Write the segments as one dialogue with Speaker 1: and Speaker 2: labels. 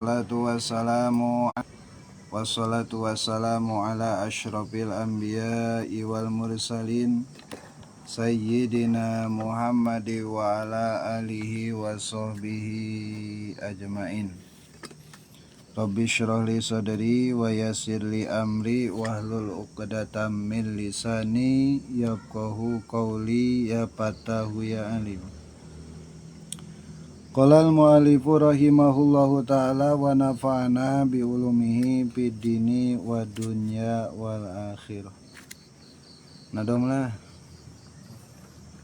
Speaker 1: Wassalatu wassalamu ala asyrafil anbiya'i wal mursalin Sayyidina Muhammadi wa ala alihi wa sahbihi ajmain. Rabbi syrah li sadri wa yassir li amri wahlul uqdatam min lisani yafqahu qawli ya fatahu ya alim. Qala al-mu'allifu rahimahullahu ta'ala wa nafa'ana bi ulumihi fid dini wa dunya wal akhirah. Nadom lah.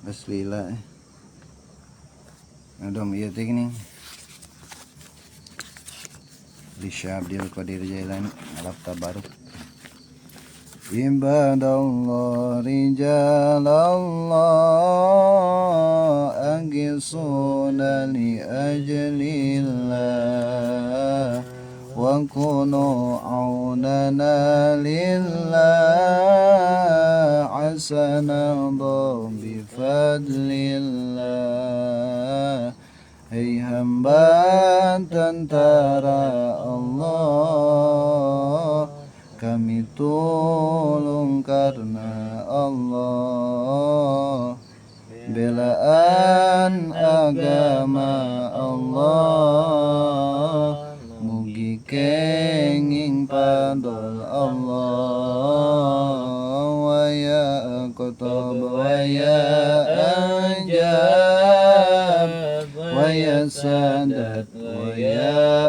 Speaker 1: Baslila. Nadom iya teh nih. Li Syabdil Qadir Jailani alaf tabaruk. Ibadallah rijalallah agisuna li ajlillah wa kunu aunana lillah asana bi fadlillah. Hai hamba tentara Allah, kami tolong karena Allah, belaan agama Allah, mugi kenging padol Allah, wa ya qatab wa ya anjab wa ya sadat wa ya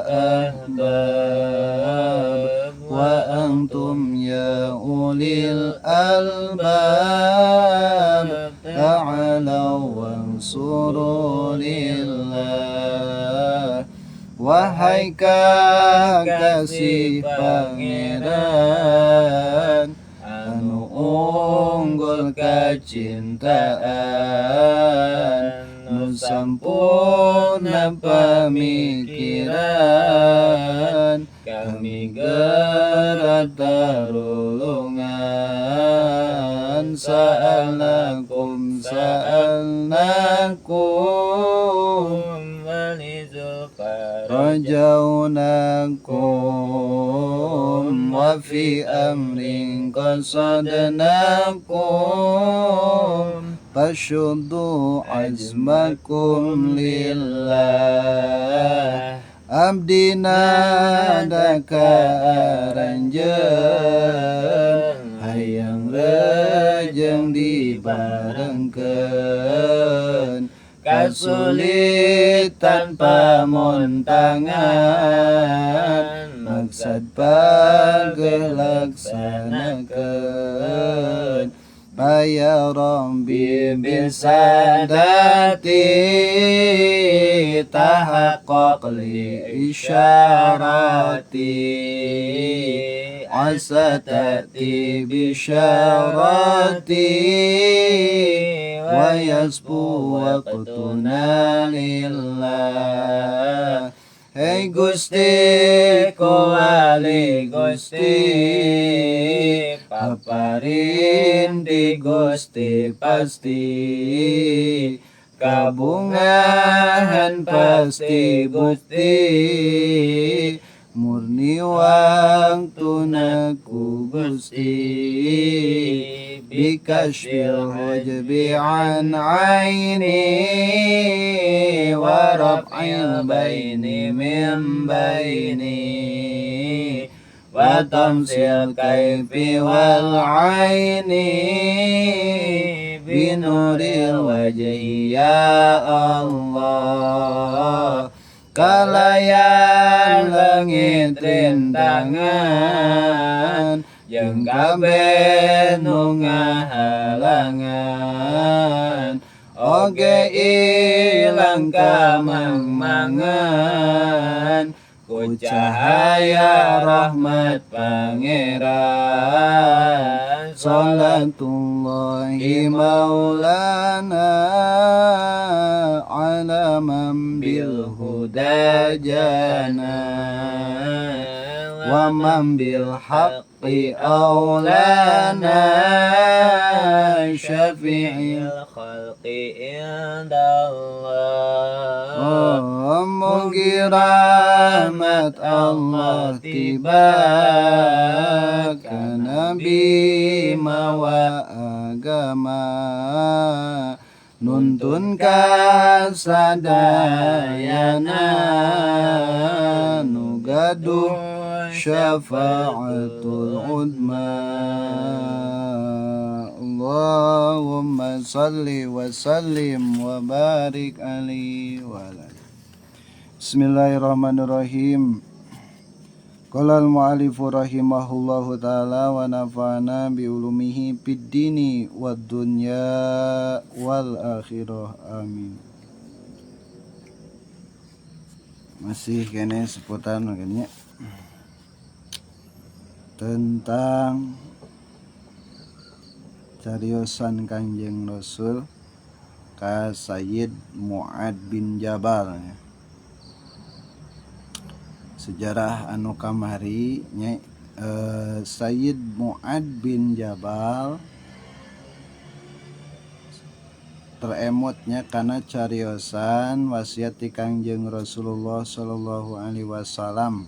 Speaker 1: ahbab wa antum ya ulil albab ta'alaw wansuru lillah. Wahai kekasih pangeran anu unggul kacintaan, nu sampurna pamikiran, kami gerak tarulungan. Sa'alnakum rajaunakum wa fi amrin qasadnakum fashuddu azmakum lillah. Abdina daka aranjeun hayang rejeng dibarengkeun, kasulitan pamontangan maksad pagelaksanakeun. Ya Rabbi bisadati tahaqqaq li isyarati, asatati bisyarati wa yasbu waqtuna lillah. Hei Gusti kuali Gusti, paparin di Gusti pasti, kabungahan pasti Gusti, murni wangtunaku Gusti, bikashfil hujbi an aini wa raf'il baini min baini wa tamsil kaifi wal aini binuril wajhi ya Allah. Kalayan langit rintangan jeung kabeh nu ngahalangan, oge ilang kamangmangan ku cahaya rahmat pangeran. Salatullahi maulana ala man bil huda jana wa man bil haqqi aulana syafi'il khalqi
Speaker 2: عند الله.
Speaker 1: Mugi rahmat Allah tiba ke Nabi mawa agama, nuntun kasadayana nu gaduh syafaatul udma. Allahumma salli wa sallim wa barik alaihi wa ala. Bismillahirrahmanirrahim. Qala al-mu'allifu rahimahullahu ta'ala wa nafa'ana bi ulumihi fid dini wad dunya wal akhirah. Amin. Masih kene seputar makanya tentang cariosan Kanjeng Rasul ka Sayyid Mu'ad bin Jabal. Sejarah anu kamari nya Sayyid Mu'ad bin Jabal teremotnya karena cariosan wasiat ti Kanjeng Rasulullah sallallahu alaihi wasallam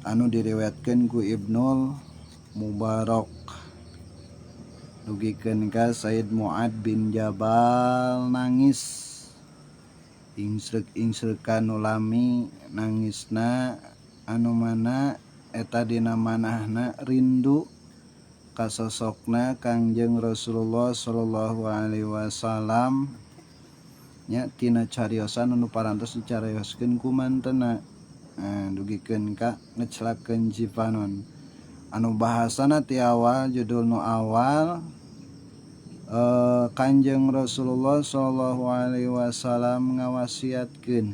Speaker 1: anu diriwayatkeun ku Ibnul Mubarak. Dugikeun ka Sayyid Mu'ad bin Jabal nangis ingsrek-ingsrekan ulami nangisna anu mana eta dina manahna rindu ka sosokna Kangjeng Rasulullah sallallahu alaihi wasallam nya tina cariosan anu parantos dicarioskeun ku mantenna. Dugikeun ka ngecelakeun Jipanon anu bahasana ti awal judul nu awal Kanjeng Rasulullah sallallahu alaihi wasallam ngawasiatkeun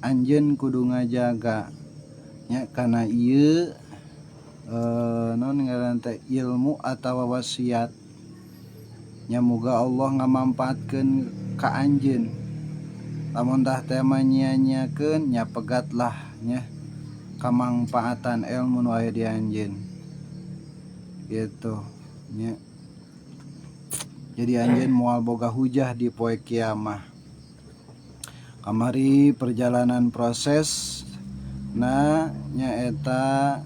Speaker 1: anjeun kudu ngajaga nya kana ieu naon ngaran teh ilmu atawa wasiat nya muga Allah ngamampaatkeun ka anjeun. Lamun tah teh manyia-nyiakeun nya pegatlah nya kamangpaatan ilmu nu aya di anjeun gitu nya. Jadi anjeun moal boga hujah di poe kiamah. Kamari perjalanan proses na nyaeta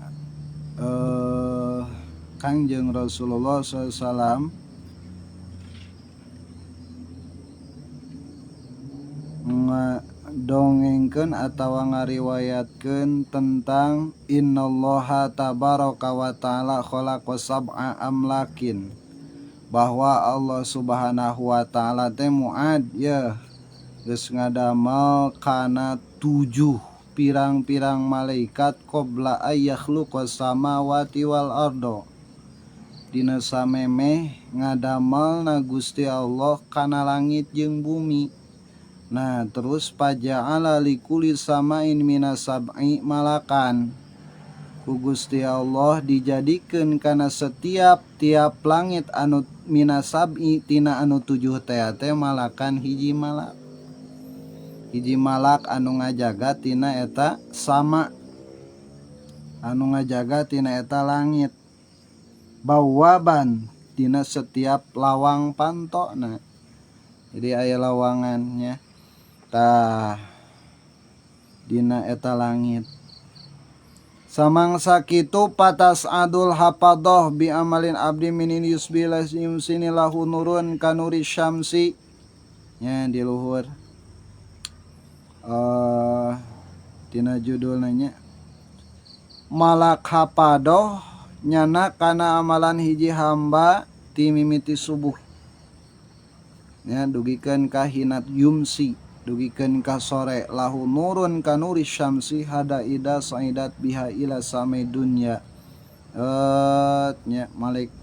Speaker 1: Kangjeng Rasulullah SAW dongengkeun atawa ngariwayatkeun tentang innallaha tabaraka wa ta'ala khalaqa sab'a amlakin, bahwa Allah subhanahu wa ta'ala teh Mu'ad ya geus ngadamel kana 7 pirang-pirang malaikat qabla ayakhluqas samawati wal ardo, dina samemeh ngadamel na Gusti Allah kana langit jeung bumi. Nah terus paja'ala likulli samain minas sab'i malakan, ku Gusti Allah dijadikeun kana setiap tiap langit anu minasab'i tina anu 7 teh malakan hiji malak. Hiji malak anu ngajaga tina eta sama, anu ngajaga tina eta langit. Bawaban tina setiap lawang pantona. Jadi aya lawangannya tah dina eta langit. Samangsa kitu patas adul hapadoh bi amalin abdi minin yusbilas yumsini lahu nurun kanuri syamsi nya di luhur tina judul nanya malak hapadoh nyana kana amalan hiji hamba ti mimiti subuh nya dugikeun ka hinat yumsi, dugikeun ka sore lahu nurun kanuri syamsi hada ida saidat biha ila samai dunya. Nya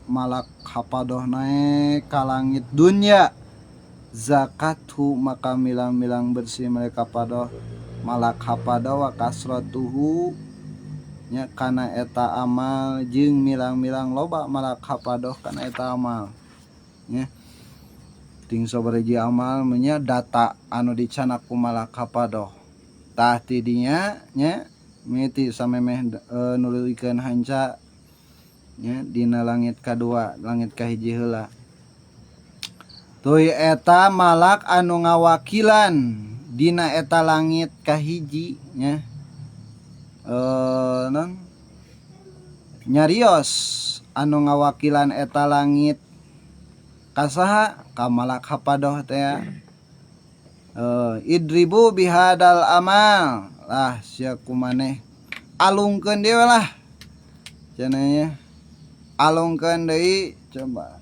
Speaker 1: malak hapadoh naik ka langit dunya, zakathu maka milang-milang bersih mereka padoh malak hapadoh wa kasratuhu nya kana eta amal jeung milang-milang loba malak hapadoh kana eta amal nya. Ting sabaraji amal nya data anu dicanak ku malak hapadoh tah ti dinya nya miti samemeh nuluykeun hanca nya dina langit kadua langit kahiji heula Tuluy eta malak anu ngawakilan dina eta langit kahiji nya non nyarios anu ngawakilan eta langit kasaha ka malak hapadoh teh idribu bihadal amal lah sia kumaneh alungkeun deui lah cenanya alungkeun deui coba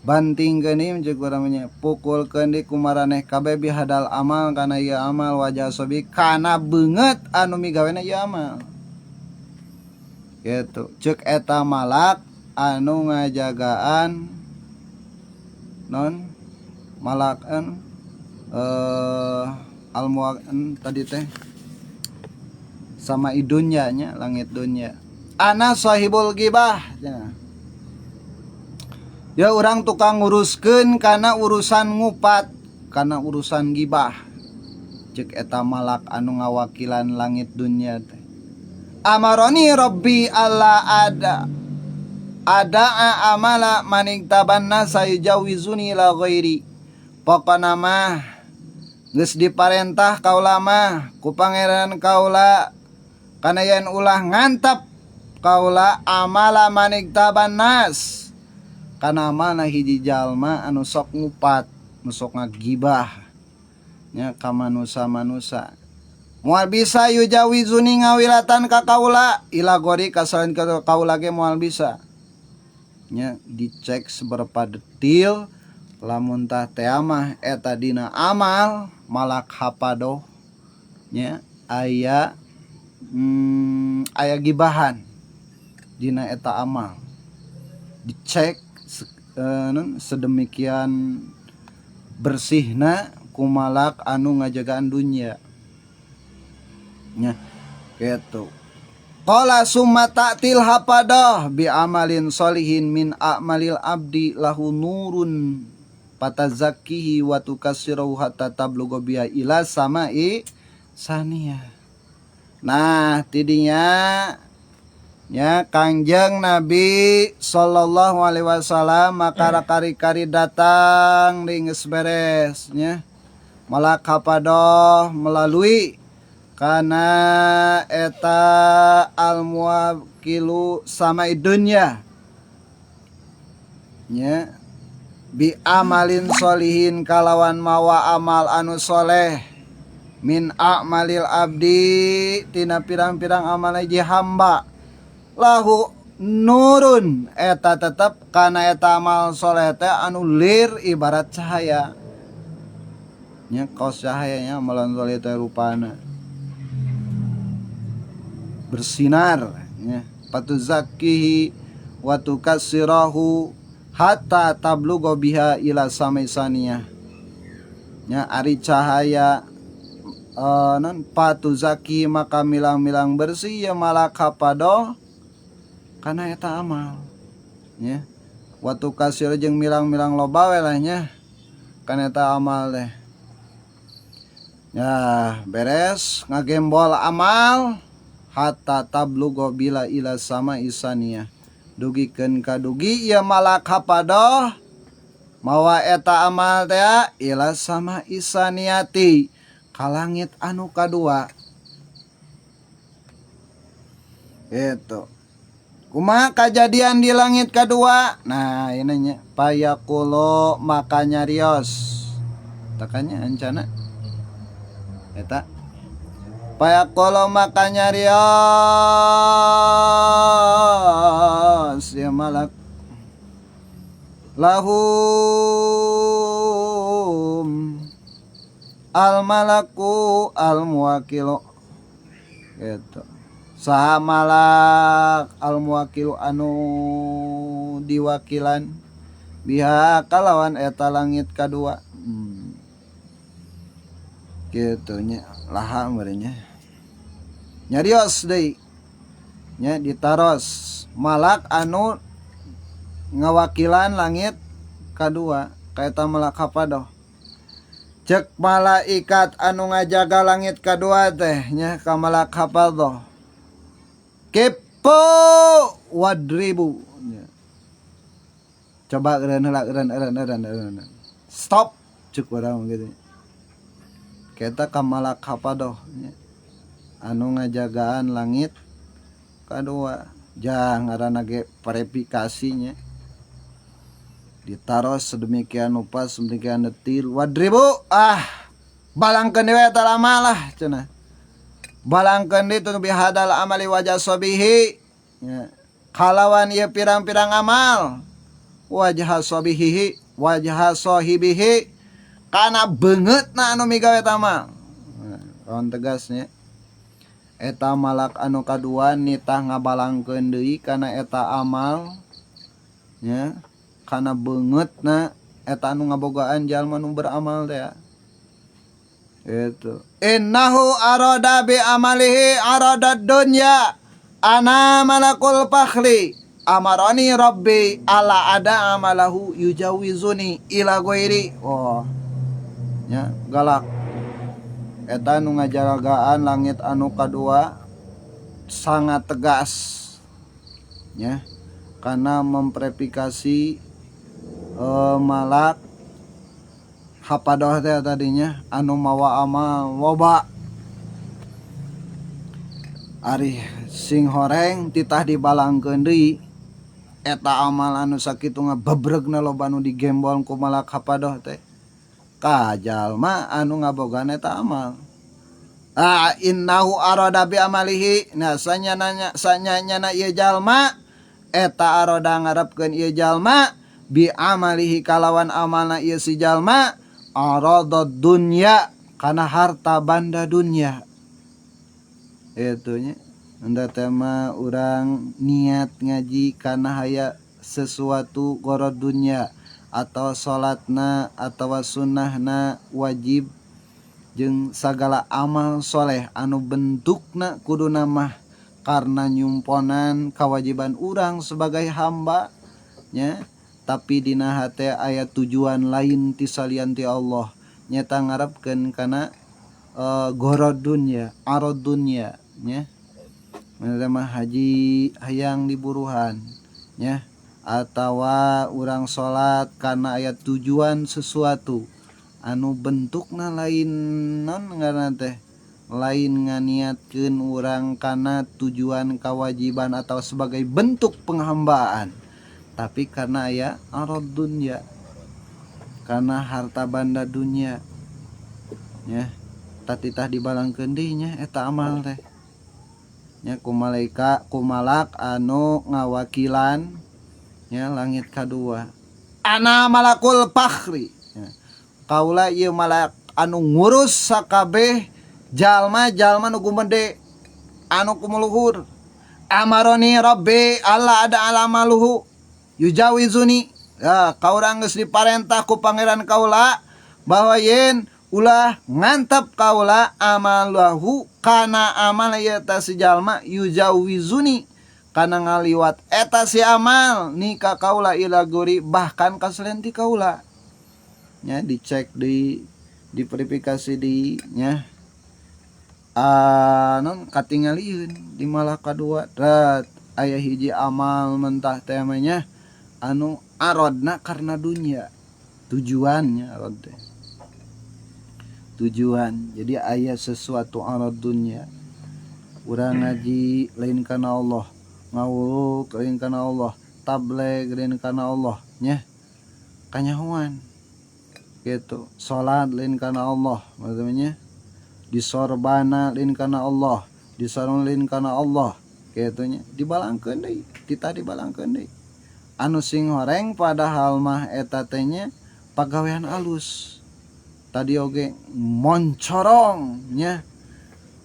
Speaker 1: bantingkeun deui cek uramanya pukulkeun deui kumaraneh kabeh bihadal amal kana ieu amal wajah sobi kana beungeut anu migawena ieu amal gitu cek eta malak anu ngajagaan non malakan almuakan tadi teh sama idunya nya langit dunya ana sahibul gibah ya orang tukang nguruskeun kana urusan ngupat kana urusan gibah cek eta malak anu ngawakilan langit dunya teh amaroni rabbi alla ada amala manigtabanna sayujawizuni la ghairi pokona mah geus diparentah kaula mah ku pangeran kaula kana yen ulah ngantep kaula amala manigtabannas kana mana hiji jalma anu sok ngupat anu sok ngagibah nya ka manusa-manusa moal bisa yujawizuni ngawilatan ka kaula ila ghairi kasalahan kaula ge moal bisa nya dicek seberapa detil lamun tah teh mah eta dina amal malak hapadoh nya aya gibahan dina eta amal dicek sedemikian bersihna ku malak anu ngajagaan dunya nya kitu. Qala summa ta'til hapadah bi amalin solihin min a'malil abdi lahu nurun patazakkihi wa tukassiru hatta tablugha biha ila samai saniyah. Nah, tidinya nya Kangjeng Nabi sallallahu alaihi wasallam makara kari-kari datang geus beres nya. Malak hapadah melalui kana eta almuwakilu sama idunya nya bi amalin solihin kalawan mawa amal anu soleh min a'malil abdi tina pirang-pirang amal ji hamba lahu nurun eta tetep kana eta amal soleh teh anu lir ibarat cahaya nya kaos cahayanya amalan soleh teh rupana bersinar nya patuzakkihi wa tukassirahu hatta tablugha biha ila samai saniyah nya ari cahaya non patuzaki maka milang-milang bersih ya malak hapadoh kana eta amal nya wa tukassir jeung milang-milang loba we lah nya kana eta amal teh ya beres ngagembol amal hatta tablugha bila ila sama isaniyah dugikeun kadugi ieu malak hapadoh mawa eta amal teh ila sama isaniyati ka langit anu kadua itu kumaha kajadian di langit kadua nah ini nya payakulo maka nyarios takanya ancana eta payaqolo makanya rios ya malak lahum al malaku al muwakilu gitu saha malak al muwakilu anu diwakilan biha kalawan eta langit kadua gitu nya laha merenya nyarios deui nya ditaros malak anu ngawakilan langit kadua kaeta malak hapadoh cek malaikat anu ngajaga langit kadua teh nya ka malak hapadoh kepo wadribu Coba eureun. Stop cuk urang gitu. Kita ka malak hapadoh nya. Anu ngajagaan langit kadua jang ngaranna ge verifikasinya ditaros sedemikian rupa sedemikian detil wadribu balangkeun we eta lamalah cenah balangkeun itu bihadal amali wajah sobihi ya. Kalawan ieu pirang-pirang amal wajah sohibihi kana beungeutna anu migawe eta amal kawan tegasnya eta malak anu kadua nitah ngabalangkeun deui kana eta amal nya kana beungeutna eta anu ngabogaan jalma nu beramal teh itu innahu arada bi amalihi arada dunya ana malakul fakhri amarani rabbi ala ada amalahu yujawizuni ila ghairi nya galak eta nu ngajagaaan langit anu kadua sangat tegas nya karena memverifikasi malak hapadoh teh tadinya anu mawa amal loba ari sing horeng titah dibalangkeun deui eta amal anu sakitu ngabebregna loba anu digembol ku malak hapadoh teh ka jalma anu ngabogaan eta amal innahu arada bi amalihi nah sanyana ieu jalma eta arada ngarepkeun ieu jalma bi amalihi kalawan amalna ieu si jalma arada dunya kana harta banda dunya itunya anda tema urang niat ngaji kana haya sesuatu gorod dunya atau salatna atau sunnahna wajib jeung sagala amal soleh anu bentukna kuduna mah karena nyumponan kewajiban urang sebagai hamba nya tapi dina hate aya tujuan lain ti salian ti Allah nyata ngarepkeun kana gorod dunya arod dunya nya mah haji hayang diburuhan nya atawa urang salat karena aya tujuan sesuatu anu bentukna lain non ngaranna teh lain nganiatkeun urang kana tujuan kewajiban atau sebagai bentuk penghambaan tapi karena aya arad dunya karena harta banda dunya nya tatitah dibalangkeun deui nya eta amal teh nya ku malak anu ngawakilan nya langit kadua ana malakul fakhri kaula ieu malak anu ngurus sakabeh jalma-jalma nu gumede anu kumuluhur amaroni rabbi alla ada alamaluhu yujawizuni kaurang geus diparentah ku pangeran kaula bahwa yen ulah ngantep kaula amalahu kana amal ieu ta si jalma yujawizuni kana ngaliwat eta si amal nika kaula ila guri bahkan ka selain ti kaula nya dicek di verifikasi di nya non katingalieun di malak kadua rat aya hiji amal mentah teh nya anu arodna karena dunia tujuannya arod teh tujuan jadi aya sesuatu arod dunia urang ngaji lain kana Allah ngawuluk lain kana Allah tabligh lain kana Allah nya kanyahoan gitu salat lain kana Allah maksudnya disorbana lain kana Allah disarung lain kana Allah kitu nya dibalangkeun deui kita dibalangkeun deui anu sing horeng padahal mah eta teh nya pagawean alus tadi oge moncorong nya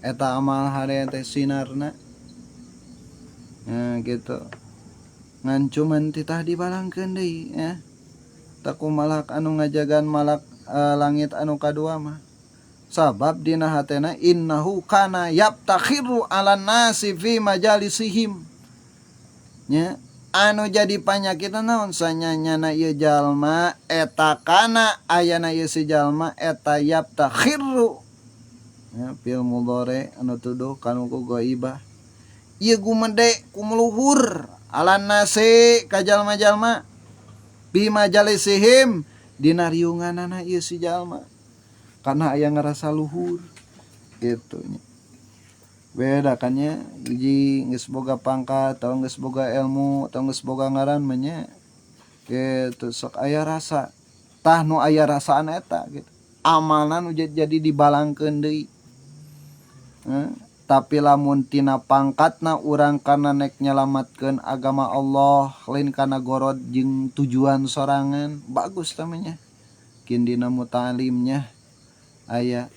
Speaker 1: eta amal hade teh sinarna gitu ngan cuman titah dibalangkeun deui ya taku malak anu ngajagaan malak langit anu kadua mah sabab dina hatena innahu kana yabtakhiru ala nasi fi majalisihim nya anu jadi panyakit naon sanyanyana ieu jalma eta kana ayana ieu si jalma eta yabtakhiru ya fil mudhari anu tuduh kanu ku ghaibah ieu gumede kumuluhur ala nasi ka jalma-jalma Fi majalisihim dina riunganana ieu si jalma karena aya ngerasa luhur gitu nya. Beda kan nya hiji geus boga pangkat atau geus boga ilmu atau geus boga ngaran mah nya gitu sok aya rasa tah nu aya rasaan eta gitu amalna nu jadi dibalangkeun deui. Tapi lamun tina pangkatna urang kana nek nyelamatkeun agama Allah lain kana gorod jeung tujuan sorangan bagus namanya kin dina muta'alimnya aya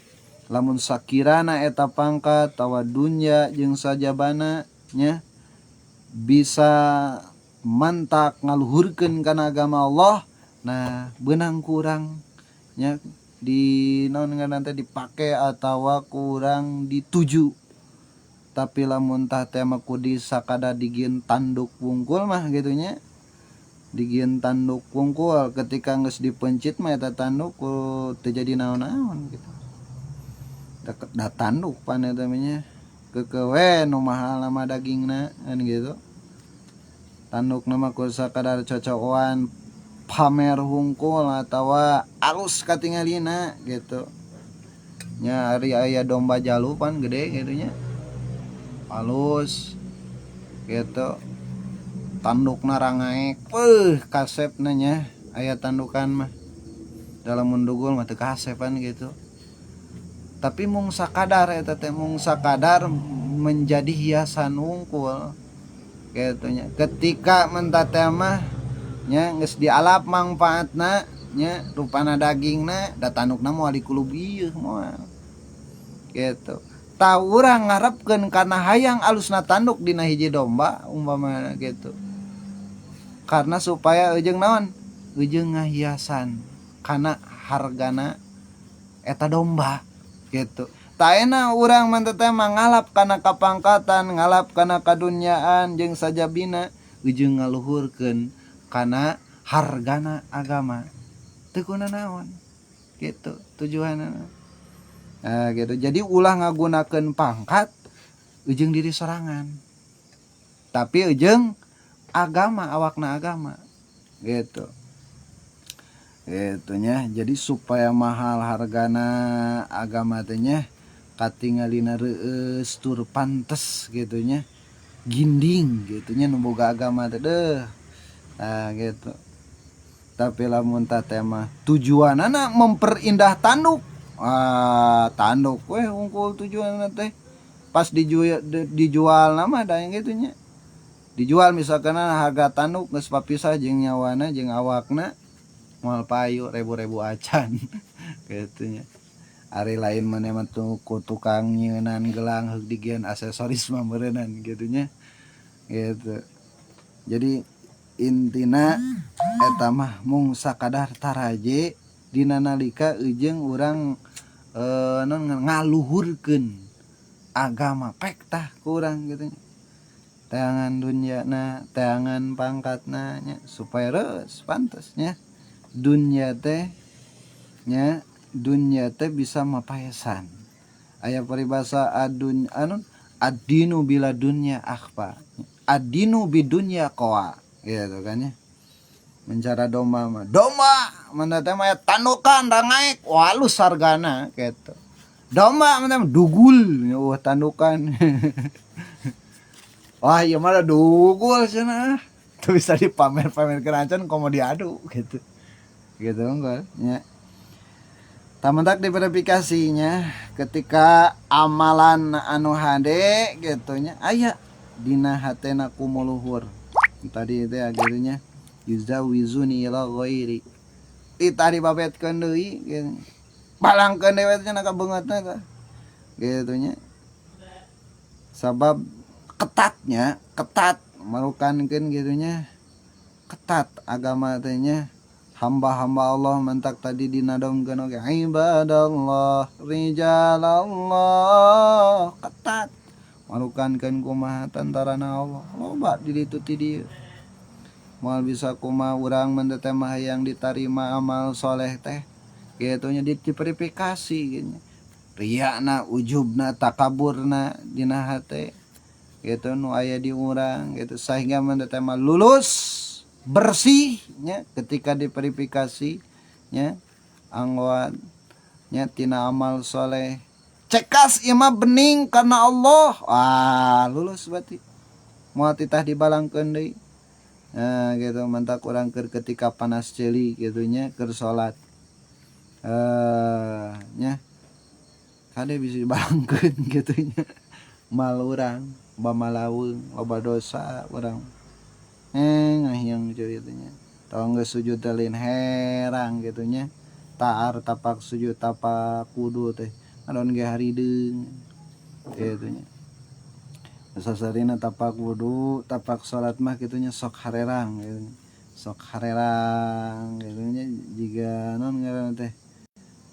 Speaker 1: lamun sakirana eta pangkat tawa dunya jeung sajabana nya bisa mantak ngaluhurkeun kana agama Allah nah beunang kurang nya di naon ngaran teh dipake atawa kurang dituju. Tapi lamun tah teh mah kudu sakada digieun tanduk wungkul mah gitu nya digieun tanduk wungkul ketika geus dipencit mah eta tanduk teu jadi naon-naon gitu da tanduk pan eta mah keukewe nu mahal nama dagingna kan gitu tandukna mah kudu sakadar cocokan pamer hungkul atawa alus katingalina gitu nya ari aya domba jalu pan gede gitu nya halus gitu tandukna rangaek kasepna nya aya tandukan mah dalam mundugul mah teu kasepan gitu tapi mung sakadar eta teh mung sakadar menjadi hiasan wungkul gitu nya ketika menta teh mah nya geus dialap mangpaatna nya rupana dagingna da tandukna moal dikulub ieu moal gitu tah urang ngarepkeun kana hayang alusna tanduk dina hiji domba umpamana gitu karena supaya eujeung naon eujeung ngahiasan kana hargana eta domba gitu tah ayeuna urang mah teh ngalap kana kapangkatan ngalap kana kadunyaan jeung sajabina eujeung ngaluhurkeun kana hargana agama teu kunaon gitu tujuanna. Nah, gitu. Jadi ulah ngagunakeun pangkat ujung diri sorangan. Tapi ujung agama awakna agama. Gitu. Gitunya. Jadi supaya mahal hargana agama teh nya katingalina reueus tur pantes gitunya. Ginding gitunya nu boga agama teh deuh. Nah, gitu. Tapi lamun tah teh mah tujuanana memperindah tanduk. Tanduk unggul tujuan teh pas dijual nama ada yang gitunya dijual misalkan harga tanduk geus papisah jeung nyawana jeung awakna moal payu ribu-ribu acan gitunya ari lain mah mah tuh ku tukang nyeunan gelang heug digieun aksesoris mah meureunnan gitunya gitu jadi intina eta mah mung sakadar taraje dina nalika ujung urang ngaluhurkeun agama pek tah kurang gitu teangan dunyana teangan pangkatna nya supaya reus pantes nya dunya teh bisa mapaesan aya paribasa adinu bila dunya akhfa adinu bidunya qawa gitu kan ya mencara domba mana teh mah tandukan rangaek walus sargana gitu domba mah dugul tandukan wah ieu mah dugul cenah teu bisa dipamer-pamer kerancan komo diadu gitu enggak nya tamentak diverifikasinya ketika amalan anu hade gitu nya aya dina hatena kumuluhur tadi teh akhirnya yuzawizuni ila ghairi itari babetkeun deui gitu balangkeun dewe teh na kabeungeutna tah gitu nya sabab ketat marukankeun gitu nya ketat agama teh nya hamba-hamba Allah mentak tadi dinadomkeun oge ibadallah rijalallah ketat marukankeun kumaha tantarana Allah loba di ditu ti dieu moal bisa kumaha urang menteteh mah yang ditarima amal soleh teh gitu nya diverifikasi gitu riyana ujubna takaburna dina hate gitu nu aya di urang gitu sehingga menteteh mah lulus bersihnya ketika diperifikasi nya angwan nya tina amal soleh cekas ieu mah bening karena Allah lulus berarti moal titah dibalangkeun deui. Nah gitu mentak urang keur ketika panas ceuli kitu nya keur salat nya kade bisa dibalangkeun kitu nya mal urang bamalaweung loba dosa urang yang ceritanya tong geus sujud lain herang gitu nya taar tapak sujud tapak wudu teh adon ge harideung gitu nya sasarina tapak wudu tapak salat mah kitu nya sok harerang gitu sok harerang gitu nya jiga non ngaranna teh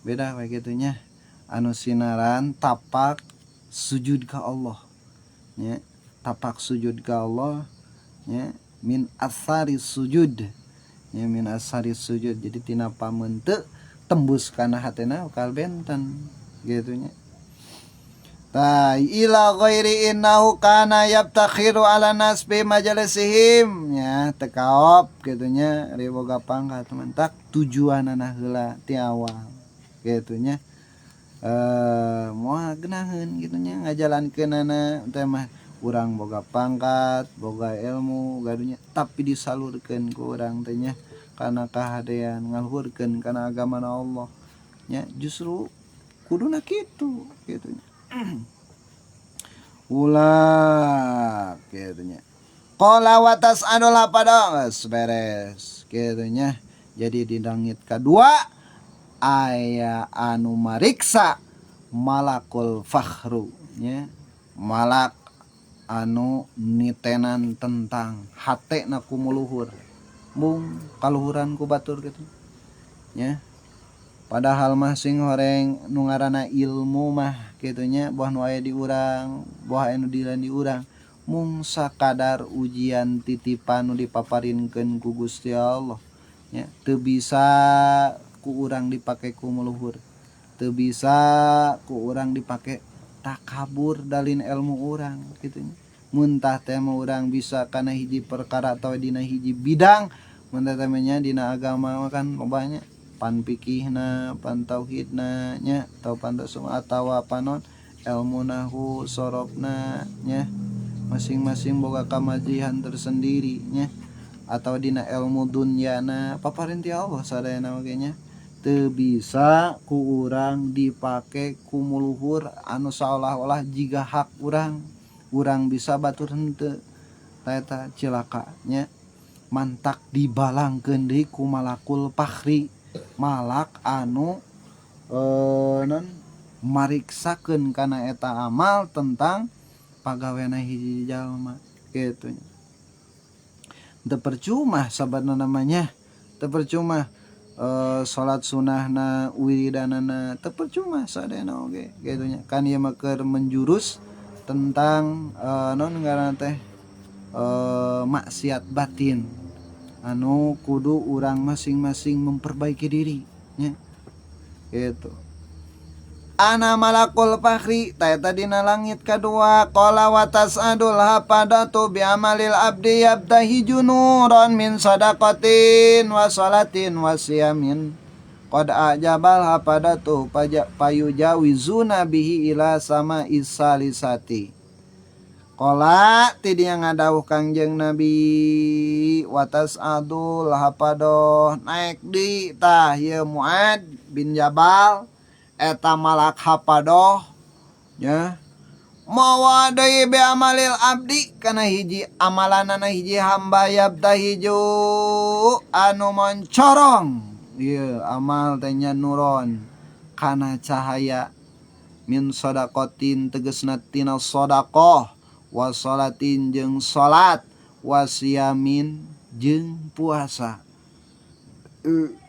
Speaker 1: beda we kitu nya anu sinaran tapak sujud ka Allah nya tapak sujud ka Allah nya min asari sujud ya min asari sujud jadi tina pameun teu tembus kana hatena ukal benten gitu nya ta ila ghairi innahu kana yabtakhiru ala nas bi majalisihim nya teu kaop kitu nya ari boga pangkat mentak tujuanana heula ti awal kitu nya moal geunaheun kitu nya ngajalankeunana teh mah urang boga pangkat boga ilmu gadunya tapi disalurkeun ku urang teh nya kana kahadean ngaluhurkeun kana agama Allah nya justru kuduna kitu kitu nya ulah kitu nya qala wa tas'alul pada beres kitu nya jadi di langit kedua aya anu mariksa malakul fakhru nya malak anu nitenan tentang hate na kumuluhur mung kaluhuran ku batur gitu nya padahal mah sing horeng nu ngaranna ilmu mah kitu nya boh nu aya di urang boh anu di urang mung sakadar ujian titipan nu dipaparinkeun ku Gusti Allah nya teu bisa ku urang dipake ku muluhur teu bisa ku urang dipake takabur dalin ilmu urang kitu nya muntah teh mah urang bisa kana hiji perkara atau dina hiji bidang muntah teh nya dina agama kan lobanya pan fikihna pan tauhidna nya atau pan tasawuf atawa panon ilmu nahwu sorofna nya masing-masing boga kamajihan tersendiri nya atau dina ilmu dunyana paparin ti Allah sadayana oge nya teu bisa ku urang dipake ku muluhur anu saolah-olah jiga hak urang bisa batur henteu eta cilaka nya mantak dibalangkeun deui ku malakul fakhri malak anu non mariksakeun kana eta amal tentang pagaweana hiji jalma kitu nya teu percuma sabarna namanya teu percuma salat sunahna wiridanana teu percuma sadayana oge kitu nya kan ieu mah keur menjurus tentang non ngaranna teh maksiat batin anu kudu urang masing-masing memperbaiki diri nya gitu ana malakul fakhri ta eta dina langit kadua qala wa tas'adul hapadatu bi amalil abdi yabtahi junuran min sadaqatin wa salatin wa siyamin qad ajabal hapadatu payujawizuna bihi ila sama isalisati qala ti dia ngadawuh Kangjeng Nabi watas adul hapadoh naik di tah ye Muad bin Jabal eta malak hapadoh nya mawa deui be amalil abdi kana hiji amalanana hiji hamba yabtahiju anu moncorong ieu amal teh nya nuron kana cahaya min sadaqatin tegasna tina sedekah wa salatin jeung salat wa siyamin jeung puasa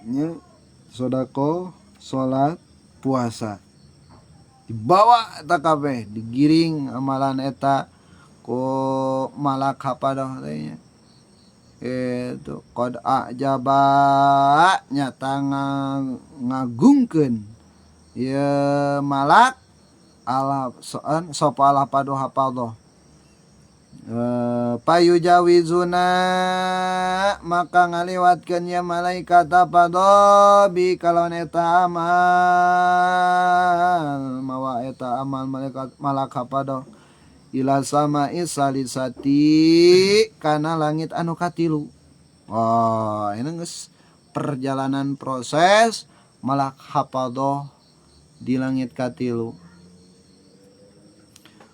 Speaker 1: nya sedekah salat puasa dibawa eta kabeh digiring amalan eta ku malak hapadah teh nya itu qad ajaba nyata ngagungkeun ye malak ala soan sapa ala padu hapadah Payujawizuna maka ngaliwatkeun ya malaikat apa bi kalawan eta amal mawa eta amal malaikat malak hapada ila sama isalisati kana langit anu katilu. Wah, ini geus perjalanan proses malak hapada di langit katilu.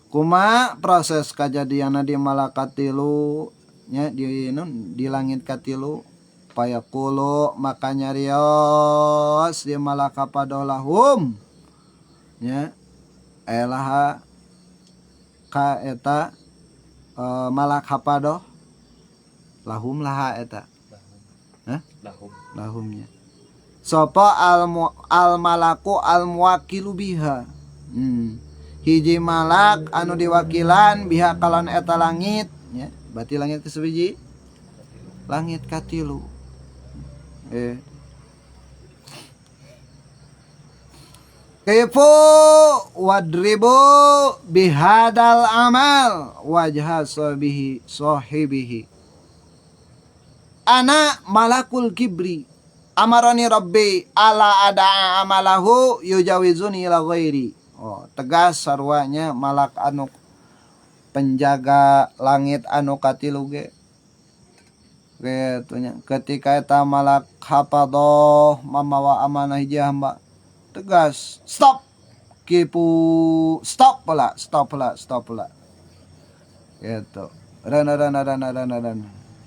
Speaker 1: Kuma proses kajadianna di malaikat tilu nya di langit katilu payaqulu maka nyarios di malaikat padolahum nya elaha ka eta malak hapado lahum laha eta lahumnya sapa al malaku al muwakilu biha hiji malak anu diwakilan biha kalan eta langit ya berarti langit ke sabiji langit katilu kaifu wadribu bihadal amal wajha sahibihi ana malakul kibri amarani rabbi ala ada amalahu yujawizuni ila ghairi. Oh, tegas sarwanya malak anu penjaga langit anu katilu ge gitu nya ketika eta malak hafadoh mamawa amanah hiji hamba tegas stop kipu stop pula gitu ran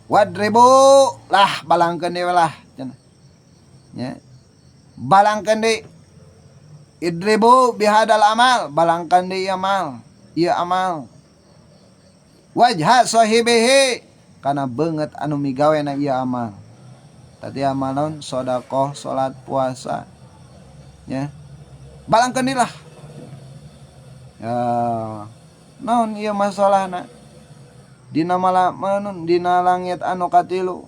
Speaker 1: wadribu lah balangkeun deui lah nya balangkeun deui idribu bihadal amal balangkan di amal ieu amal wajha sahibihi kana beungeut anu migawena ieu amal tadi amal naon sedekah salat puasa nya balangkan di lah ya naon ieu masalahna dina dina langit anu katilu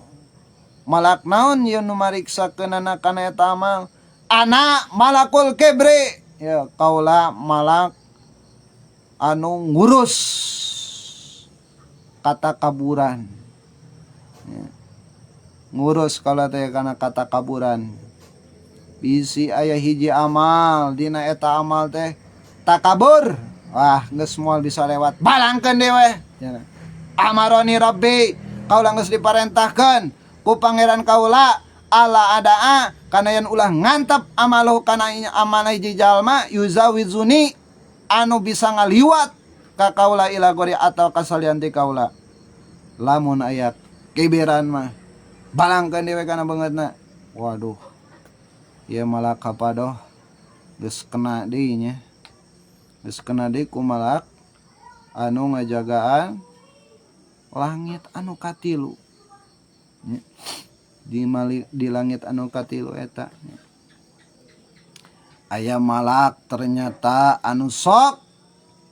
Speaker 1: malak naon ieu nu mariksakeunana kana eta amal anak malakul kibri ya kaula malak anu ngurus kata kaburan ya. Ngurus kalau teh kana kata kaburan bisi aya hiji amal dina eta amal teh takabur wah geus moal bisa lewat balangkeun deui we ya. Amaroni rabbi kaula geus diparentahkeun ku pangeran kaula ala adaa kana yen ulah ngantep amaluh kana amanah hiji jalma yuzawizuni anu bisa ngaliwat ka kaula ila gori atau kasalian ti kaula lamun aya kibiran mah balangkeun dewe kana beungeutna waduh ieu malak kapadoh geus kena deui nya geus kena deui ku malak anu ngajagaan langit anu katilu di langit anu katilu eta aya malak ternyata anu sok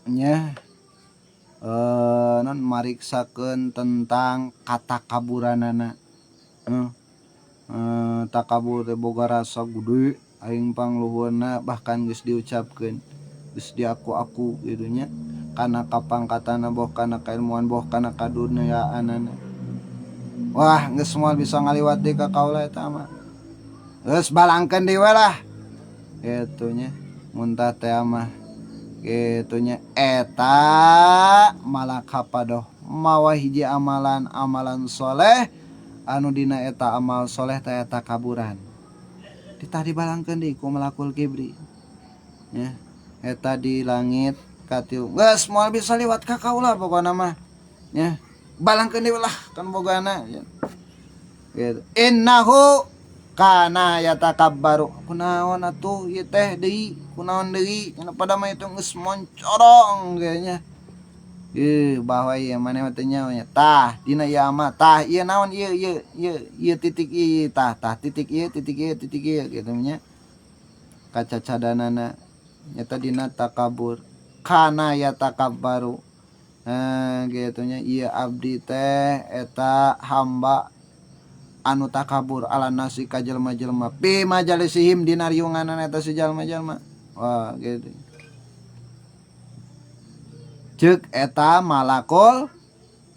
Speaker 1: nya non mariksakeun tentang kata kaburanana takabur teh boga rasa gede aing pangluhurna bahkan geus diucapkeun geus diaku-aku kitu nya kana kapangkatana boh kana kailmuan boh kana kaduniaanana. Wah, geus moal bisa ngaliwat deui ka kaula eta mah. Geus balangkeun deui lah. Kitu nya. Mun tah teh mah kitu nya eta malak hapadoh mawa hiji amalan soleh anu dina eta amal soleh teh eta kaburan. Ditah dibalangkeun deui ku malakul kibri. Nya, eta di langit katilu. Geus moal bisa liwat ka kaula pokona mah. Nya. Balangkeun deui lah kan bogana gitu. Innahu kana yatakabbaru kunaon atuh ieu teh deui kunaon deui cenah pada mah itu geus moncorong kayaknya bahwa ieu maneh teh nya tah dina ieu mah tah ieu naon ieu titik ieu tah titik ieu gitu nya kacacadanana nyata dina takabur kana yatakabbaru gitunya iya abdi teh eta hamba anu takabur ala nasi ka jelema-jelema pi majalisihim dina riunganan eta si jalma-jalma wah gitu ceuk eta malakul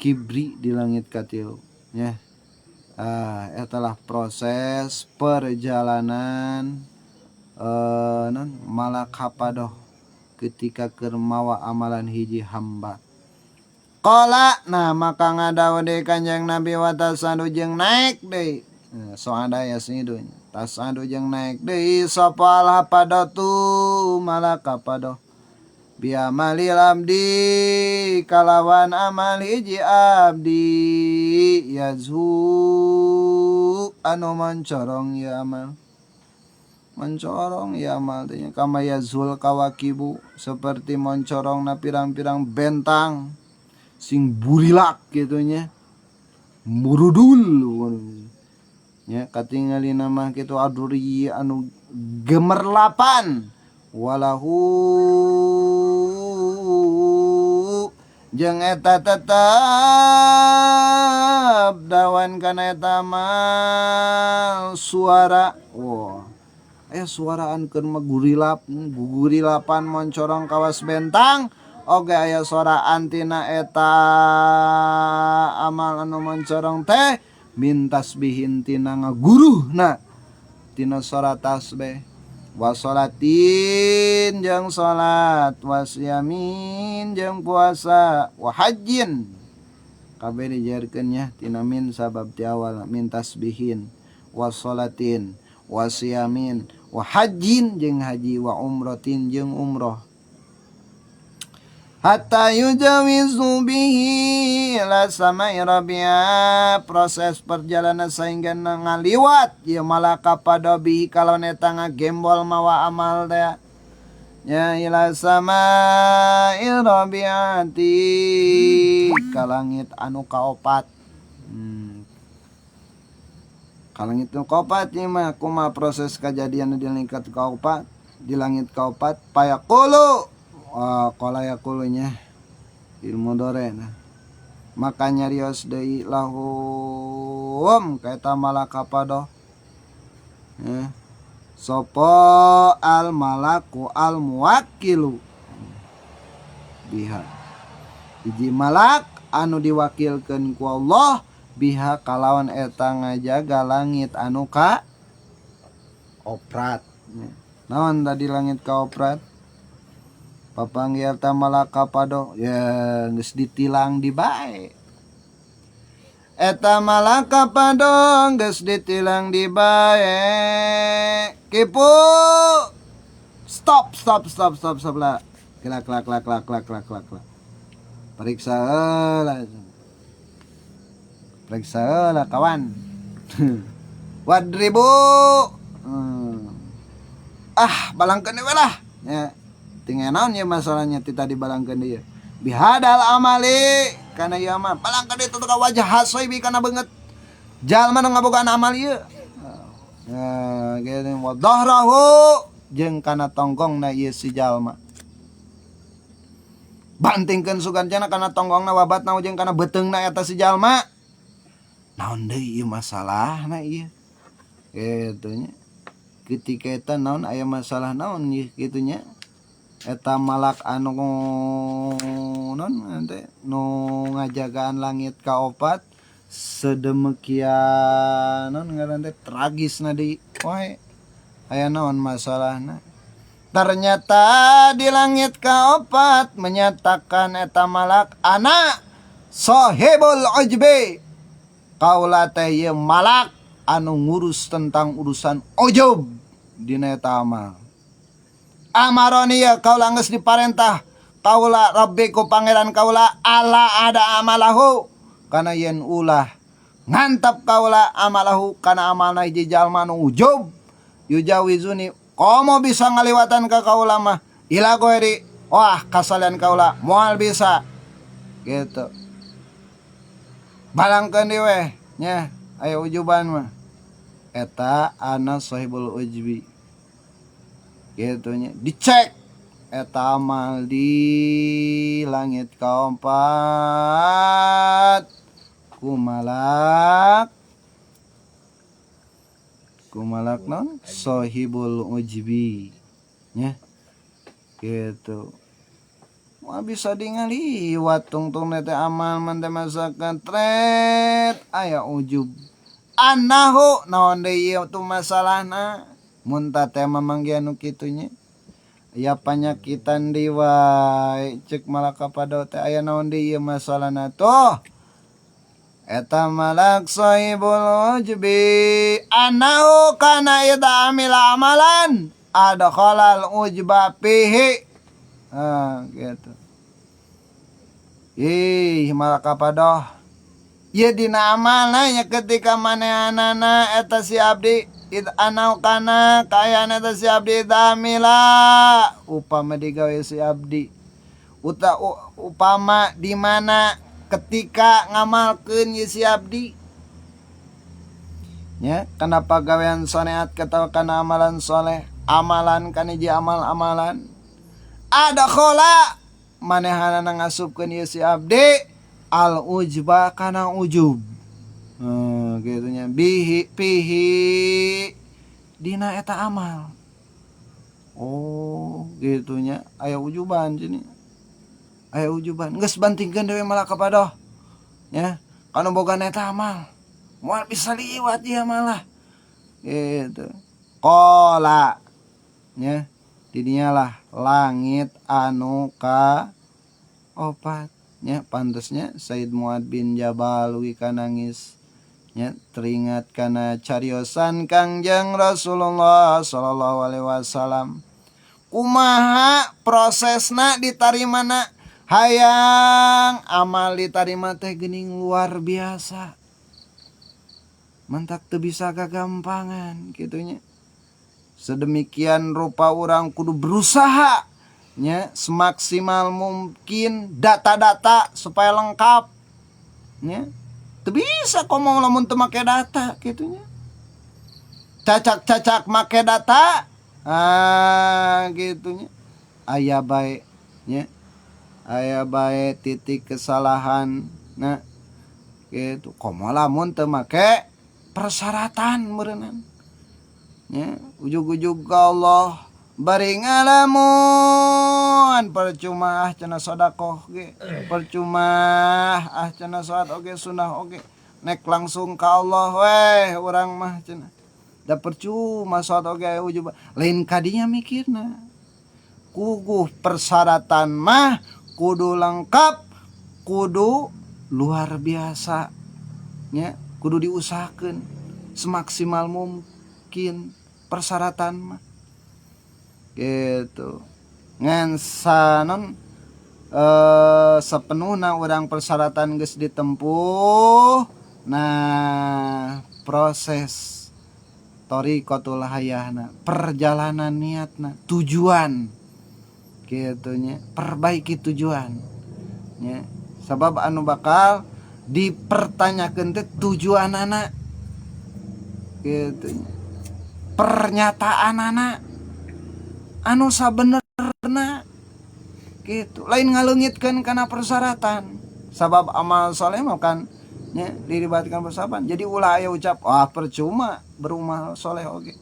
Speaker 1: kibri di langit katilu nya. Etalah proses perjalanan non malak hapadoh ketika keur mawa amalan hiji hamba. Qala nah maka ngadawa deui Kanjeng Nabi wa tasadu jeung naik deui. So ada ya sinidunya. Tasadu jeung naik deui sapa hapadatu malak hapadoh. Biamalil abdi kalawan amal hiji abdi yazhu anu mancorong ya amal. Mencorong ya amal tanya kama yazhul kawakibu seperti mencorong na pirang-pirang bentang sing burilak gitunya murudul nya katingali nama kitu aduri anu gemerlapan walahu jeung eta tetep dawan kana eta mah suara suaraan keur gugurilapan moncorong kawas bentang oge aya suaraan tina eta amal anu moncorong teh min tasbihin tina ngaguruhna tina suara tasbih wasolatin jeung salat wasyamin jeung puasa wahajin kabeh dijarkeun nya tina min sabab ti awal min tasbihin wasolatin wasyamin wahajin jeung haji wa umratin jeung umroh hatta yujawizu bihi la samai rabia proses perjalanan sehingga ngaliwat ya malaka pada bihi kalau neta ngagembol mawa amal teh ya ila samai rabiati ka langit anu kaopat ka langit anu kaopat ieu mah kumaha proses kejadian di langit kaopat di langit kaopat payaqulu qala yaqulunya ilmu dore nah maka nyarios deui lahum kaeta malaka padoh sopo al malaku al muwakkilu biha hiji malak anu diwakilkeun ku Allah biha kalawan eta ngajaga langit anu ka oprat naon tadi langit ka oprat papanggil ta malaka padoh ya geus ditilang di bae eta malaka padoh geus ditilang di bae kipu stop lah klak periksa lah kawan wadribu balangkeun we lah ya tinggal naon ya masalahnya tadi balangkeun dia bihadal amali kana ieu mah balangkeun itu ka wajah hasoy bi kana beungeut jalma nu ngabogaan amal ieu geuning wa dhahrahu jeung kana tonggongna ieu si jalma bantingkeun sugancana kana tonggongna wabatna jeung kana beuteungna eta si jalma naon deui ieu masalahna ieu kitu nya ketika eta naon aya masalah naon ieu kitu nya eta malak anu non ente nu ngajagaan langit kaopat sedemikian non ngaran teh tragis na di wae aya naon masalahna ternyata di langit kaopat menyatakan eta malak ana sahibul ujbi kaula teh ieu malak anu ngurus tentang urusan ujub dina eta amal amaroni ya kaula geus diparentah kaula rabbiku pangeran kaula ala ada amalahu kana yen ulah ngantap kaula amalahu kana amalna hiji jalma nu ujub yujawizuni komo bisa ngaliwatan ka kaula mah ila goeri wah kasalian kaula moal bisa gitu balangkeun di we nya aya ujuban mah eta ana sahibul ujbi gitunya dicek eta amal di langit kaopat kumalak non sahibul ujbi nya gitu Wah bisa ngaliwat tungtung teh amal man teh masakan tret aya ujub. Anahu naon deui ieu tu masalahna mun teh mamanggihan nu kitu nya. Ya panyakitan deui wae ceuk malaka padot teh aya naon deui ieu masalahna tuh. Eta malak sahibul ujbi anahu kana idza amila amalan adkhalal ujba fihi. Gitu. Malaka padoh. Ieu dina amalna nya ketika manehanana eta si abdi id anau kana kaayana eta si abdi damila upama digawe si abdi upama di mana ketika ngamalkeun ieu si abdi nya kenapa gawean soneat kata kana amalan soleh amalan kana hiji amal-amalan ada khola manehanana ngasupkeun ieu si abdi al ujba kana ujub. Gitu nya bihi pihi dina eta amal. Oh gitu nya aya ujuban cenah. Aya ujuban geus bantingkeun dewe malaka padoh nya kana boga eta amal moal bisa liwat ieu malah gitu. Qala nya di dinya lah langit anu ka opat nya pantesnya Said Muad bin Jabal wika nangis nya teringat kana cariosan Kangjeng Rasulullah sallallahu alaihi wasallam kumaha prosesna ditarimana hayang amal ditarima teh geuning luar biasa mantak teu bisa gagampangan kitu nya sedemikian rupa urang kudu berusaha nya semaksimal mungkin data-data supaya lengkap nya teu bisa komo lamun teu make data kitu nya cacak-cacak make data gitu nya aya bae nya aya bae titik kesalahan nah gitu komo lamun teu make persyaratan meureunana nya ujug-ujug Allah bari ngalamun percuma cenah sedekah ge percuma cenah salat oge sunah oge nek langsung ka Allah weh urang mah cenah da percuma salat oge aya ujub lain kadinya mikirna kuguh persyaratan mah kudu lengkap kudu luar biasa nya kudu diusahakeun semaksimal mungkin persyaratan mah gitu ngan sanon sepenuhna urang persyaratan geus ditempuh nah proses thariqatul hayahna perjalanan niatna tujuan kitu nya perbaiki tujuan nya sabab anu bakal dipertanyakeun teh tujuanana kitu nya pernyataanana anu sabenerna gitu lain ngaleungitkeun kana persyaratan sabab amal soleh mah kan nya dilibatkan persyaratan jadi ulah aya ucap percuma berumal soleh oge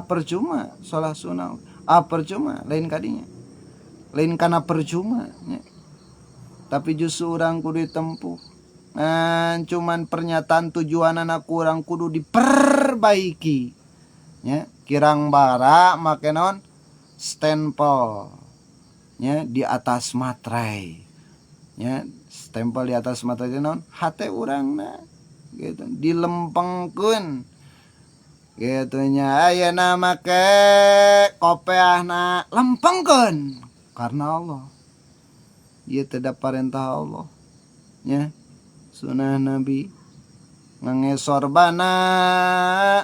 Speaker 1: percuma salat sunah percuma lain kadinya lain kana percuma nya tapi justru urang kudu ditempuh cuman pernyataan tujuanana kurang kudu diperbaiki nya kirang bara make naon stempel nya di atas materai nya stempel di atas materai itu naon hate urangna gitu dilempengkeun gitu nya ayeuna make kopeahna lempengkeun karena Allah ieu teh da parentah Allah nya sunah Nabi ngangesor bana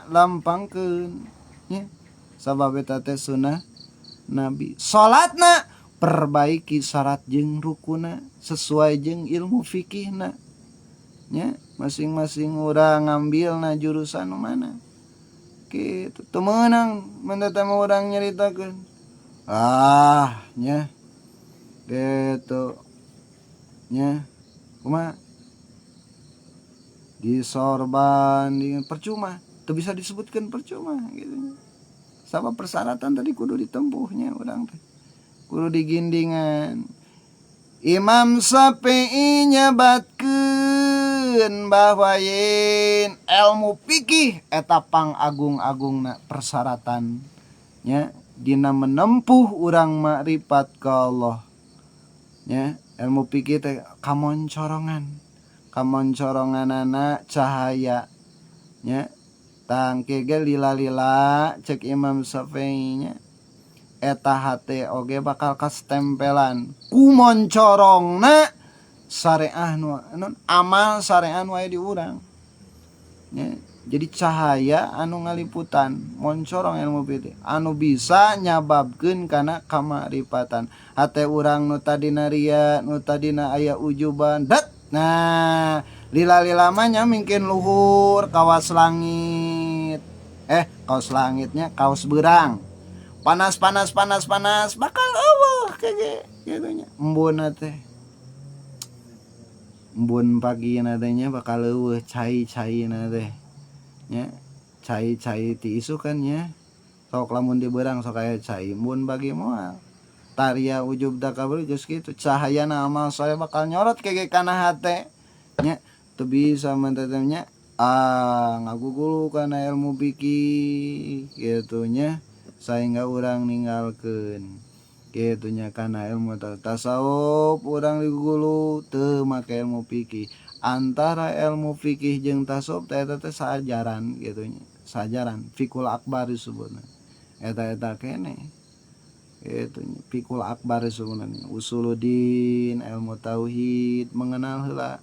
Speaker 1: lempengkeun nya sabab eta teh sunah Nabi salatna perbaiki syarat jeung rukuna sesuai jeung ilmu fikihna nya masing-masing urang ngambilna jurusan mana kitu teu meunang mun teh urang nyaritakeun nya gitu nya kumaha disorban percuma teu bisa disebutkeun percuma gitu sabab persyaratan tadi kudu ditempuhnya urang teh kudu digindingan Imam Syafi'i nyebatkeun bahwa yen ilmu fikih eta pangagung-agungna persyaratan nya dina menempuh urang makrifat ka Allah nya. Ilmu fikih teh kamoncoronganana cahaya nya tangke ge lila-lila cek Imam Syafi'i nya eta hate oge bakal kastempelan kumoncorongna syariah nu amal syariah nu aya di urang nya. Jadi cahaya anu ngaliputan moncorong ilmu fikih anu bisa nyababkeun kana kamarifatan hate urang nu tadina ria nu tadina aya ujuban dat nah lila-lila mah nya mungkin luhur kawas langit kaos langitnya kaos berang panas bakal eueuh kege kitu nya embun teh embun pagina teh nya bakal eueuh cai-caina teh nya cai-cai ti isu kan nya sok lamun di berang sok aya cai mun bagi moal taria ujub dakabul geus kitu cahayana amal saya bakal nyorot kege kana hate nya teu bisa mentetemnya ngagugulu kana ilmu fikih kitu nya saengga urang ninggalkeun kitu nya kana ilmu tasawuf urang digugulu teu make ilmu fikih. Antara ilmu fikih jeung tasawuf teh eta teh sajaran kitu nya sajaran fikul akbar disebutna eta keneh kitu nya fikul akbar disebutna usuluddin ilmu tauhid mengenal heula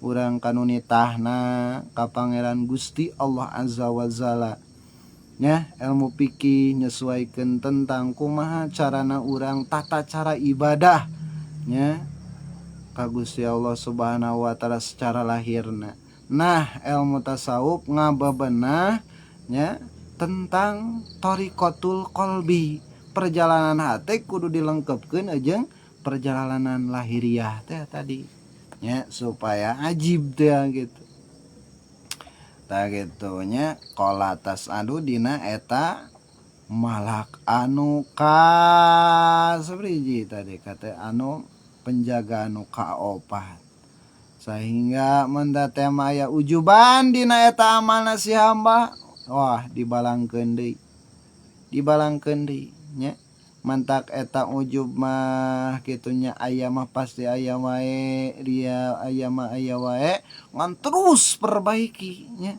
Speaker 1: urang kanu nitahna ka Pangeran Gusti Allah Azza wa Jalla nya. Ilmu fikih nyesuaikeun tentang kumaha carana urang tata cara ibadah nya ka Gusti Allah Subhanahu wa taala secara lahirna. Nah, ilmu tasawuf ngabebenah nya tentang thariqatul qalbi, perjalanan hati kudu dilengkepkeun jeung perjalanan lahiriah teh tadi nya supaya ajib teh gitu. Tah kitu nya qala tasadu dina eta malak anu ka sabriji tadi kata anu penjaga anu kaopat sehingga menda tema aya ujuban dina eta amalna si hamba wah dibalangkeun deui nya mantak eta ujub mah kitu nya aya mah pasti aya wae ria aya mah aya wae ngan terus perbaiki nya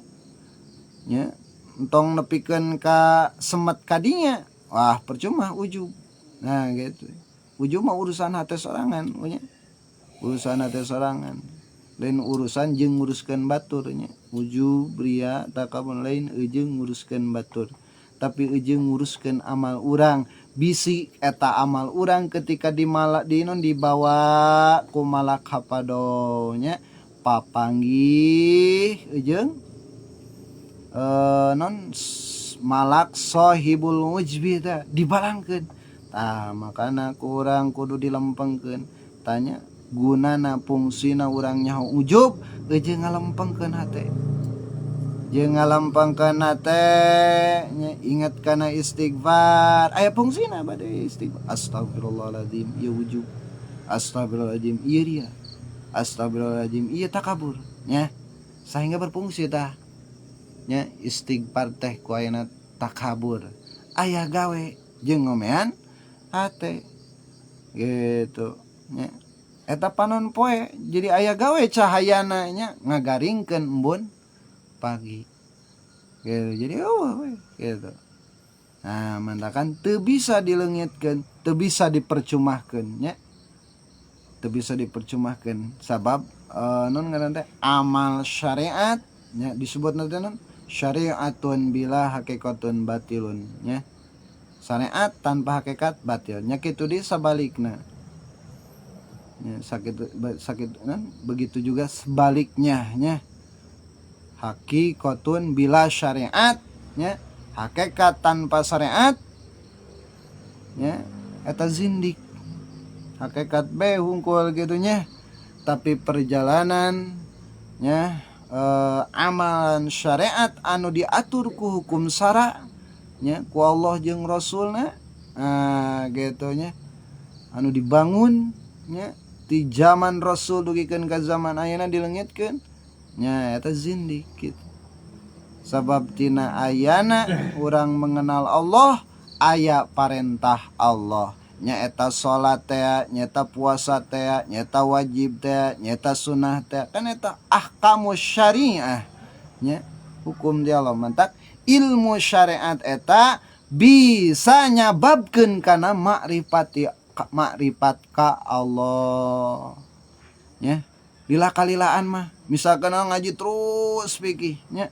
Speaker 1: entong nepikeun ka semet kadinya wah percuma ujub. Nah gitu ujub mah urusan hate sorangan nya urusan hate sorangan lain urusan jeung nguruskeun batur nya ujub ria takabun lain jeung nguruskeun batur tapi jeung nguruskeun amal urang bisi eta amal urang ketika dibawa ku malak hafado nya papanggih jeung non malak sahibul ujbi teh dibalangkeun. Tah makana kurang kudu dilempengkeun tanya gunana fungsina urang nyaho ujub jeung ngalempengkeun hate jeung ngalempengkeun hate nya ingat kana istighfar aya fungsina bade istighfar astagfirullahaladzim ieu ujub astagfirullahaladzim ieu ria astagfirullahaladzim ieu takabur nya sehingga berfungsi tah nya istighfar teh ku ayeuna takabur aya gawe jeung ngomean hate gitu nya eta panon poe jadi aya gawe cahayana nya ngagaringkeun embun pagi gitu jadi gitu. Nah mantakan teu bisa dileungitkeun teu bisa dipercumahkeun nya teu bisa dipercumahkeun sabab non ngaran teh amal syariat nya disebutna teh non syariatun bila hakikatun batilun nya syariat tanpa hakikat batil nya kitu di sabalikna nya sakit kan begitu juga sebaliknya nya hakikatun bila syariat nya hakikat tanpa syariat nya eta zindik hakikat be hungkul gitu nya tapi perjalanan nya amalan syariat anu diatur ku hukum syara nya ku Allah jeung Rasulna gitu nya anu dibangun nya ti zaman Rasul dugikeun ka zaman ayeuna dileungitkeun nya eta zindik gitu. Sabab tina ayana urang mengenal Allah aya parentah Allah nyaeta salat teh nyaeta puasa teh nyaeta wajib teh nyaeta sunnah teh kan eta ahkamus syariah nya hukum di Allah mantak ilmu syariat eta bisa nyababkeun kana makrifat ka Allah nya lila kalilaan mah misalkan ngaji terus pikih nya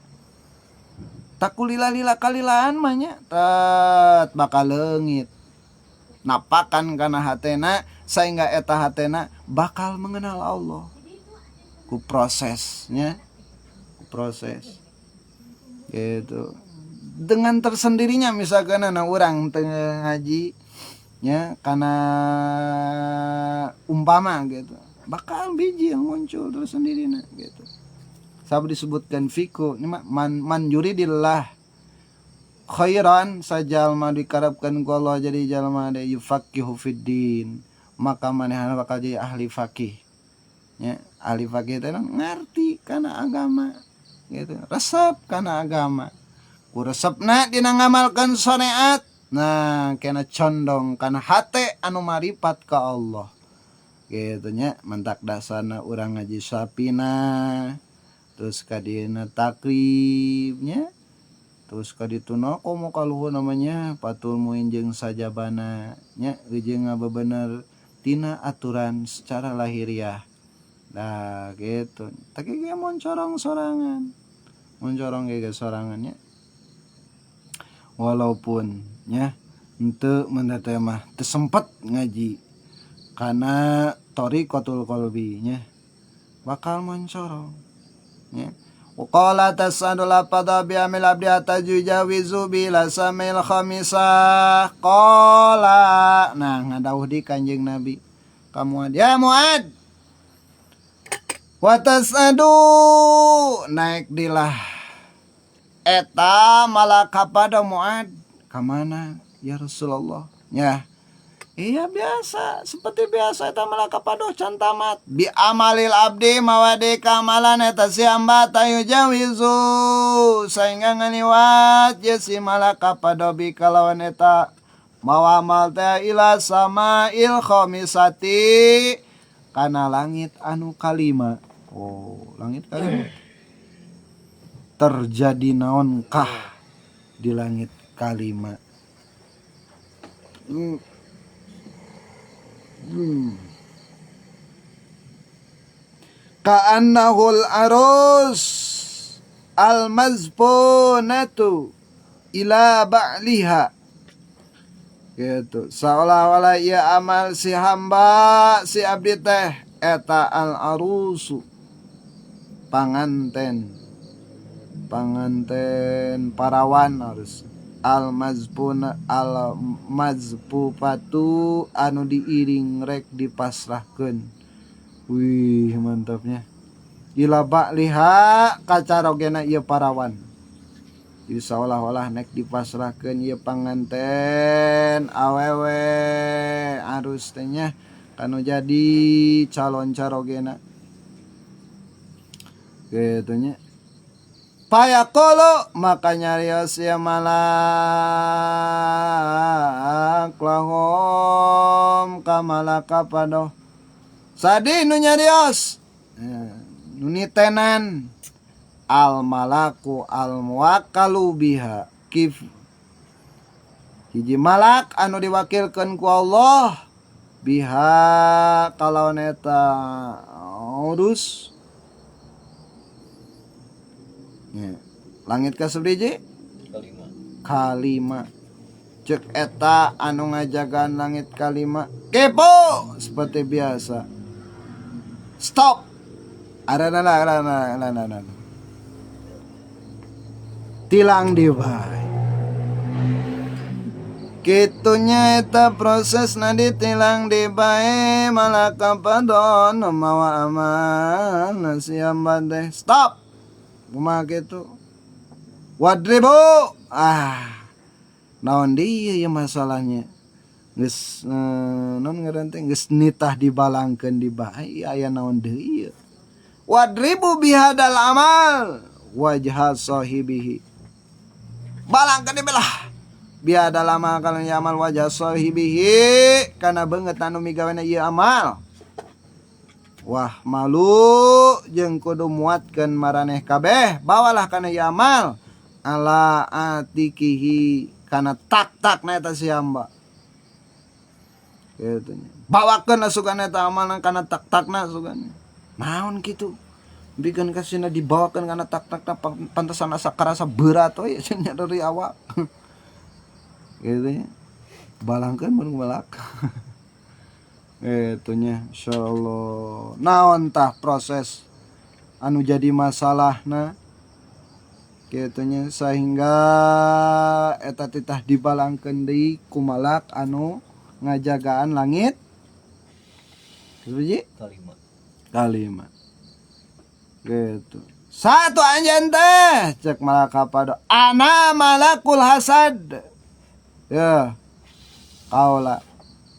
Speaker 1: takulila kalilaan mah nya tet bakal leungit napakan kana hatena sehingga eta hatena bakal mengenal Allah ku prosesnya proses gitu dengan tersendirinya misalkan anak orang tengah ngaji nya karena umpama gitu bakal biji yang muncul tersendirinya gitu sabab disebutkan fiku ini man yuridillah khairan sajalma dikarepkeun ku Allah jadi jalma de yufaqihu fiddin maka manehna bakal jadi ahli fakih nya ahli fakih teh ngarti kana agama gitu resep kana agama ku resepna dina ngamalkeun syariat nah kena condong kana hate anu maripat ka Allah gitu nya mentak dasarna urang ngaji sapina terus kadina takribnya terus kadituna komo kaluhur namanya patul muin jeung sajabana nya jeung ngabebener tina aturan secara lahiriah. Nah gitu tapi ge moncorong sorangan moncorong ge sorangannya walaupun nya henteu mendata mah teu sempet ngaji kana thariqatul qalbi nya bakal moncorong nya qala tasadul pada bi amil abdi atajujawizu bila samil khamisah qala nah ngadawuh di Kanjeng Nabi kamu ya Muad watas adu naik dilah eta malaka pada Muad kamana ya Rasulullah ya iya biasa seperti biasa eta malaka pada can tamat bi amalil abdi mawade kamalan eta si hamba tayu jawizu sehingga ngaliwat ya si malaka pada bi kalawan eta mawa amal teh ila sama il khamisati kana langit anu kalima. Oh, langit kalima. Terjadi naonkah di langit kalima? Ka'annahul arus al-mazpunatu ila ba'liha gitu seolah-olah ia amal si hamba si abdi teh eta al-arusu panganten parawan harus al-mazpupatu anu diiring rek dipasrahkeun. Wih mantapnya ila ba'liha kacarogena ieu parawan jadi seolah-olah nek dipasrahkeun ieu panganten awewe arus teh nya kanu jadi calon carogena gitu nya payaqulu maka nyarios ya malak lahum kamalaka padoh sadi nu nyarios nu nitenan al malaku al muwakkalu biha kif hiji malak anu diwakilkeun ku Allah biha kalau eta urus ya. Langit kasebriji kalima cek eta anu ngajagaan langit kalima kepo seperti biasa stop ada tilang di bae kitunya eta proses nadi tilang di bae malaka padon mawa aman nasiam bade stop kumaha kitu wadribu naon dieu ya masalahnya geus non ngaran teh geus nitah dibalangkeun di bae aya naon deui ieu. Wadribu bihadal amal wajha sahibihi. Balangkeun dibelah bihadal amal kana amal wajha sahibihi kana beungeut anu migaweana ieu amal. Wah malu jeung kudu muatkeun maraneh kabeh bawalah kana ieu amal ala atikihi kana tak-takna eta si hamba. Kitu nya. Bawakeun asukan eta amal kana tak-takna asukan. Naon kitu? Bikeun kasina dibawakeun kana tak-takna pantesan asa karasa berat we cenah dari awak. Kitu nya. Balangkeun mun balak. Kitu nya insyaallah. Naon tah proses anu jadi masalahna? Kitu nya sehingga eta titah dibalangkeun deui ku malak anu ngajagaan langit. Hiji kalimat. Gitu. Satu anjeun teh cek malak kapada ana malakul hasad. Ya. Kaula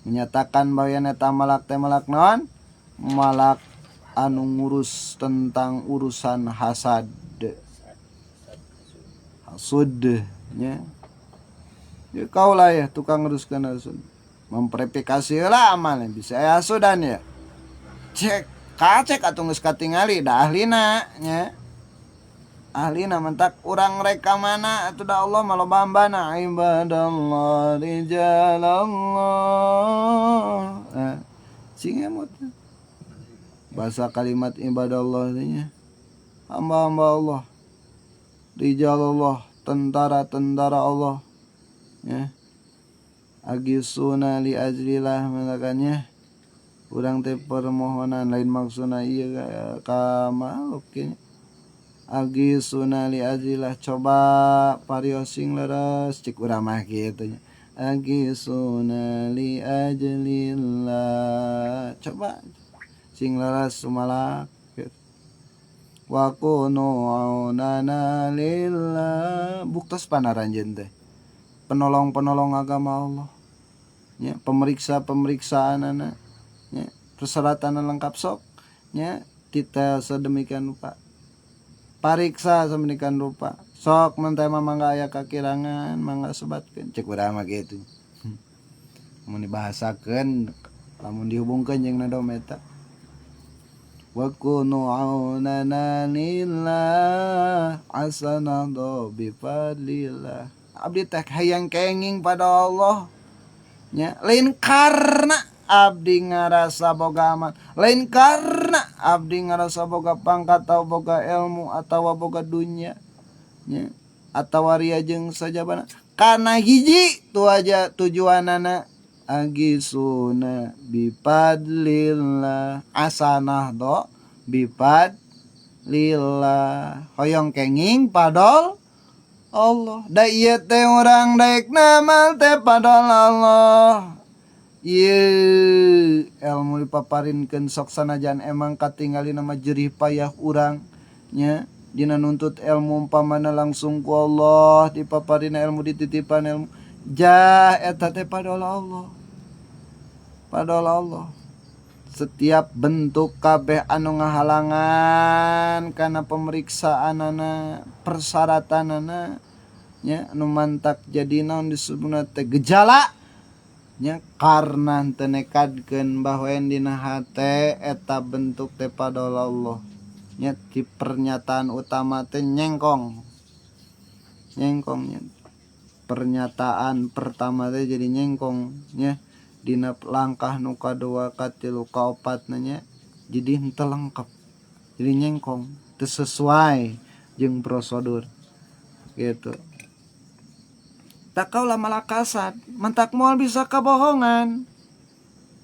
Speaker 1: menyatakan bahwa eta malak teh malak naon? Malak anu ngurus tentang urusan hasad. Hasud nya. Ya kaula ya tukang nguruskeun hasud. Memverifikasi lah amalnya bisa hasudan ya. Cek kacek atuh geus katingali da ahlina nya. Ahlina mentak urang reka mana atuh da Allah maloba hambana ibadallah rijalallah. Sing emot. Bahasa kalimat ibadallah nya. Hamba-hamba Allah. Rijalallah, tentara-tentara Allah. Ya. Agisuna li ajlilah melakannya. Urang teh permohonan lain maksudna ieu ka makhluk nya. Agisuna li ajlilah coba pariosing leres cik urang mah kitu nya. Agisuna li ajlillah. Coba sing leres sumalak. Wa kunu aunana lillah. Buktos panaranjeun teh. Penolong-penolong agama Allah. Ya, pemeriksa-pemeriksaanana. Ya, persyaratan lengkap sok. Ya, kita sedemikian rupa. Pariksa sedemikian rupa. Sok menteh mangga aya kakirangan, mangga sebatkeun. Cek urang mah kitu. Mun dibahasakeun, lamun dihubungkeun jeung nadom eta. Wa kunu aunana lillah asanadho bifadlillah. Abdi teh hayang kenging pada Allah nya lain karena abdi ngarasa boga amal, lain karena abdi ngarasa boga pangkat atau boga ilmu atau boga dunya nya atawa ria jeung sajabana. Kana hiji tu aja tujuanana agisuna bipadlillah asanah do bipadlillah hoyong kenging padol Allah. Da ieu teh urang daek namal teh padol Allah. Ieu ilmu dipaparinkeun sok sanajan emang katingali nama jerih payah urang nya dina nuntut ilmu umpamana langsung ku Allah dipaparina ilmu dititipan ilmu jah eta teh padol Allah. Padol Allah. Setiap bentuk kabeh anu ngahalangan kana pemeriksaanana, persyaratanana nya anu mantak jadi naon disebutna teh gejala nya karna teu nekadkeun bahwa dina hate eta bentuk teh padol Allah. Nya ti pernyataan utama teh nyengkong. Nyengkongnya. Pernyataan pertama teh jadi nyengkong nya. Dina langkah nu kadua katilu kaopat nanya jadi henteu lengkap, jadi nyengkong teu sesuai jeung prosedur gitu. Tak kaulah malakasad mentak moal bisa kabohongan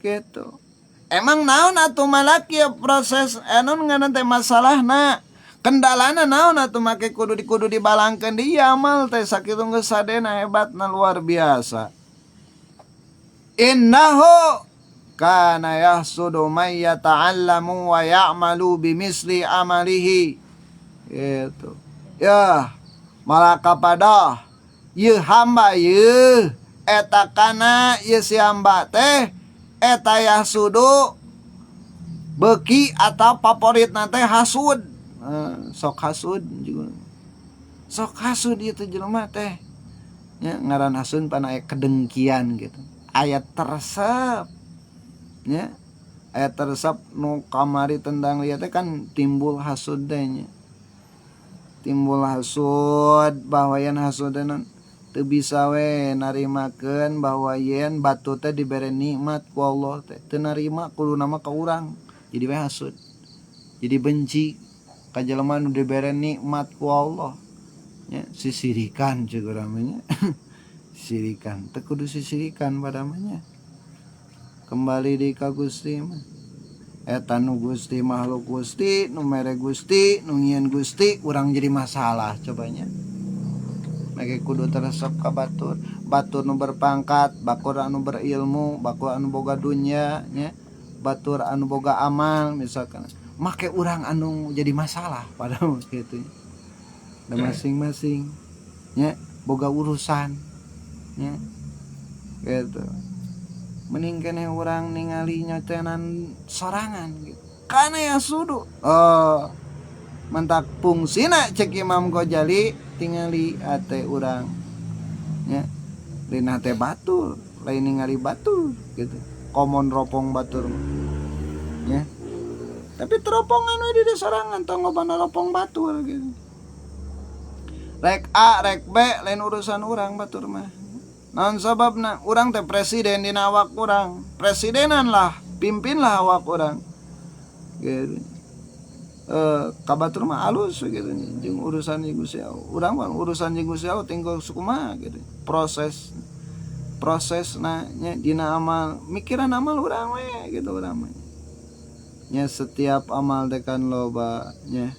Speaker 1: gitu. Emang naon atuh malak ya proses anu ngaran teh masalahna kendalana naon atuh make kudu dibalangkeun di amal teh sakitu geus sadena hebatna luar biasa. Innahu kana yahsudu may yata'allamu wa ya'malu bimisli amalihi. Gitu. Ya, malaka pada ieu hamba ieu eta kana ieu si hamba teh eta yahsudu beki atau favorit teh hasud. Sok hasud juga. Sok hasud ieu teh jelema teh. Ya, ngaran hasud pana aya kedengkian gitu. Ayat teresep. Ya. Ayat teresep nu kamari tentang lihat teh kan timbul hasud teh nya. Timbul hasud bahwa yen hasud teh teu bisa we narimakeun bahwa yen batu teh dibere nikmat ku Allah teh teu narima kudu nama ka urang. Jadi we hasud. Jadi benci ka jelema nu dibere nikmat ku Allah. Ya, sisirikan ceuk urang nya. Sisirikan, teu kudu sisirikan padamanya. Kembali di ka Gusti mah. Eta nu Gusti makhluk Gusti, nu mere Gusti, nu ngieun Gusti, urang jadi masalah cobanya. Make kudu teresep ka batur, batur nu berpangkat, batur anu berilmu, batur anu boga dunya nya, batur anu boga amal misalkan. Make urang anu jadi masalah padahal kitu. Da masing-masing nya boga urusan nya gitu. Mending keneh urang ningali nyotenan sorangan gitu. Kana ya sudu. Mentak fungsina cek Imam Ghazali tingali ate urang nya dina teh batur lain ningali batur gitu. Komon ropong batur nya. Tapi teropongan we di sorangan tong lobana ropong batur gitu. Rek A, rek B lain urusan urang batur mah. Naon sababna? Urang teh presiden dina awak urang. Presidenan lah, pimpinlah awak urang. Gitu. Kabatur mah alus gitu jeung urusan Gusti Allah. Urang mah urusan Gusti Allah tinggal sukumaha gitu. Prosesna nya dina amal, mikiran amal urang we gitu urang mah. Nya setiap amal teh kan loba nya.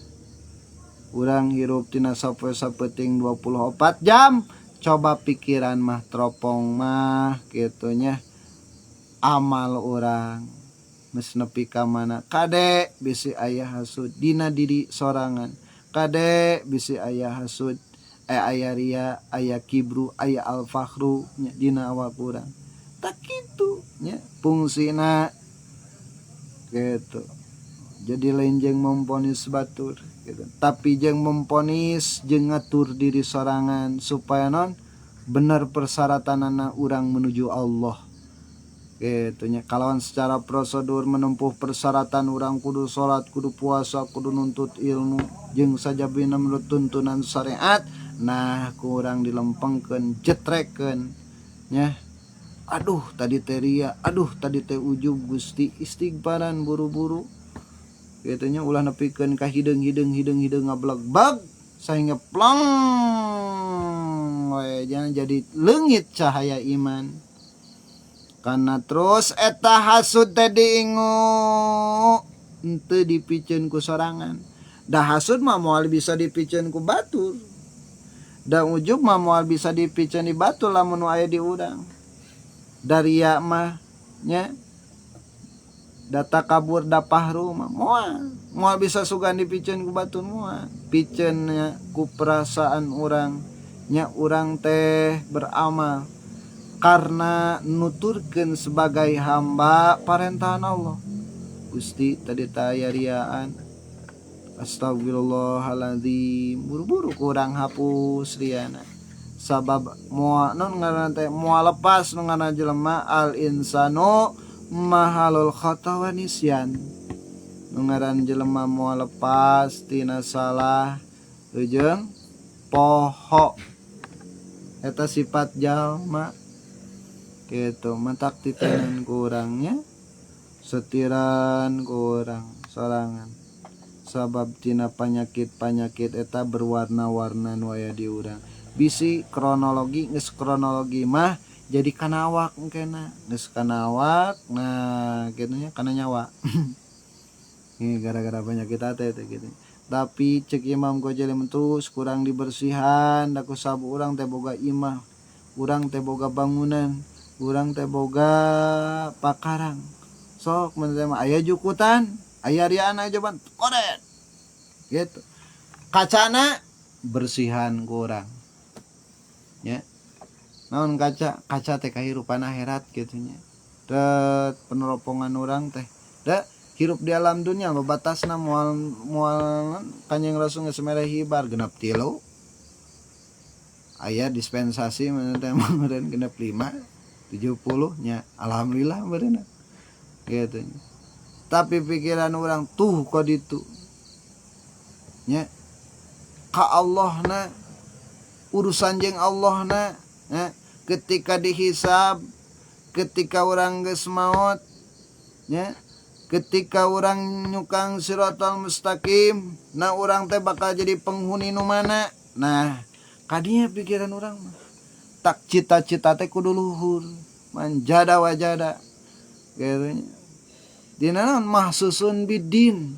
Speaker 1: Urang hirup tina sapoe sapeting 24 jam. Coba pikiran mah teropong mah kitu nya. Amal urang geus nepi ka mana? Kade bisi aya hasud dina diri sorangan. Kade bisi aya hasud, aya ria, aya kibru, aya al-fakhru nya dina awak urang. Tak kitu nya fungsina gitu. Jadi lain jeung memponis batur gitu. Tapi jeung memponis jeung ngatur diri sorangan supaya non bener persyaratanana urang menuju Allah. Gitu nya. Kalawan secara prosedur menempuh persyaratan urang kudu salat, kudu puasa, kudu nuntut ilmu jeung sajabina menurut tuntunan syariat. Nah, ku urang dilempengkeun, jetrekeun nya. Aduh, tadi teh ria, aduh tadi teh ujub Gusti, istighfaran buru-buru. Katanya ulah nepikeun ka hideung ngableg-bag sehingga plong we jangan jadi leungit cahaya iman. Karena terus eta hasud teh diingu henteu dipikeun ku sorangan. Da hasud mah moal bisa dipikeun ku batur. Da ujub mah moal bisa dipikeun di batur lamun aya di urang. Daria mah nya data kabur da pahru mah moal bisa sugan dipikeun ku batur moal. Pikeun nya ku perasaan urang nya urang teh beramal karena nuturkeun sebagai hamba parentahan Allah. Gusti tadi taya riaan, astagfirullahaladzim, buru-buru kurang hapus riana. Sabab moal non ngaran teh moal lepas nu ngaran jelema al insanu mahalul khata wa nisyan. Nu ngaran jelema moal lepas tina salah jeung poho. Eta sifat jalma gitu mentak titenan kurangnya setiran kurang sorangan sabab tina penyakit eta berwarna-warna nu aya di urang bisi kronologi geus kronologi mah jadi kana awak engkena geus kana awak nah kitu nya kana nyawa ini gara-gara penyakit teh gitu. Tapi cek Imam Ghazali terus kurang dibersihan da ku sabu urang teh boga imah, urang teh boga bangunan, urang teh boga pakarang. Sok menurut mah aya jukutan, aya riaan aya jaban koret. Gitu. Kacana bersihan ku urang. Ya. naon kaca teh kahirupan akhirat gitunya. Dat peneropongan orang teh da hirup di alam dunia batasna moal Kanjeng Rasul geus mere hibar genep 3 aya dispensasi mana teh meureun genep 5 70 nya alhamdulillah beureuna gitu. Tapi pikiran orang tuh kok ditu nya ka Allahna urusan jeung Allahna nya ketika dihisab ketika orang geus maot nya ketika orang nyukang siratal mustaqim nah orang teh bakal jadi penghuni nu mana. Nah kadinya pikiran orang mah tak cita-cita teh kudu luhur manjada wajada gitu nya dina naon mahsusun bidin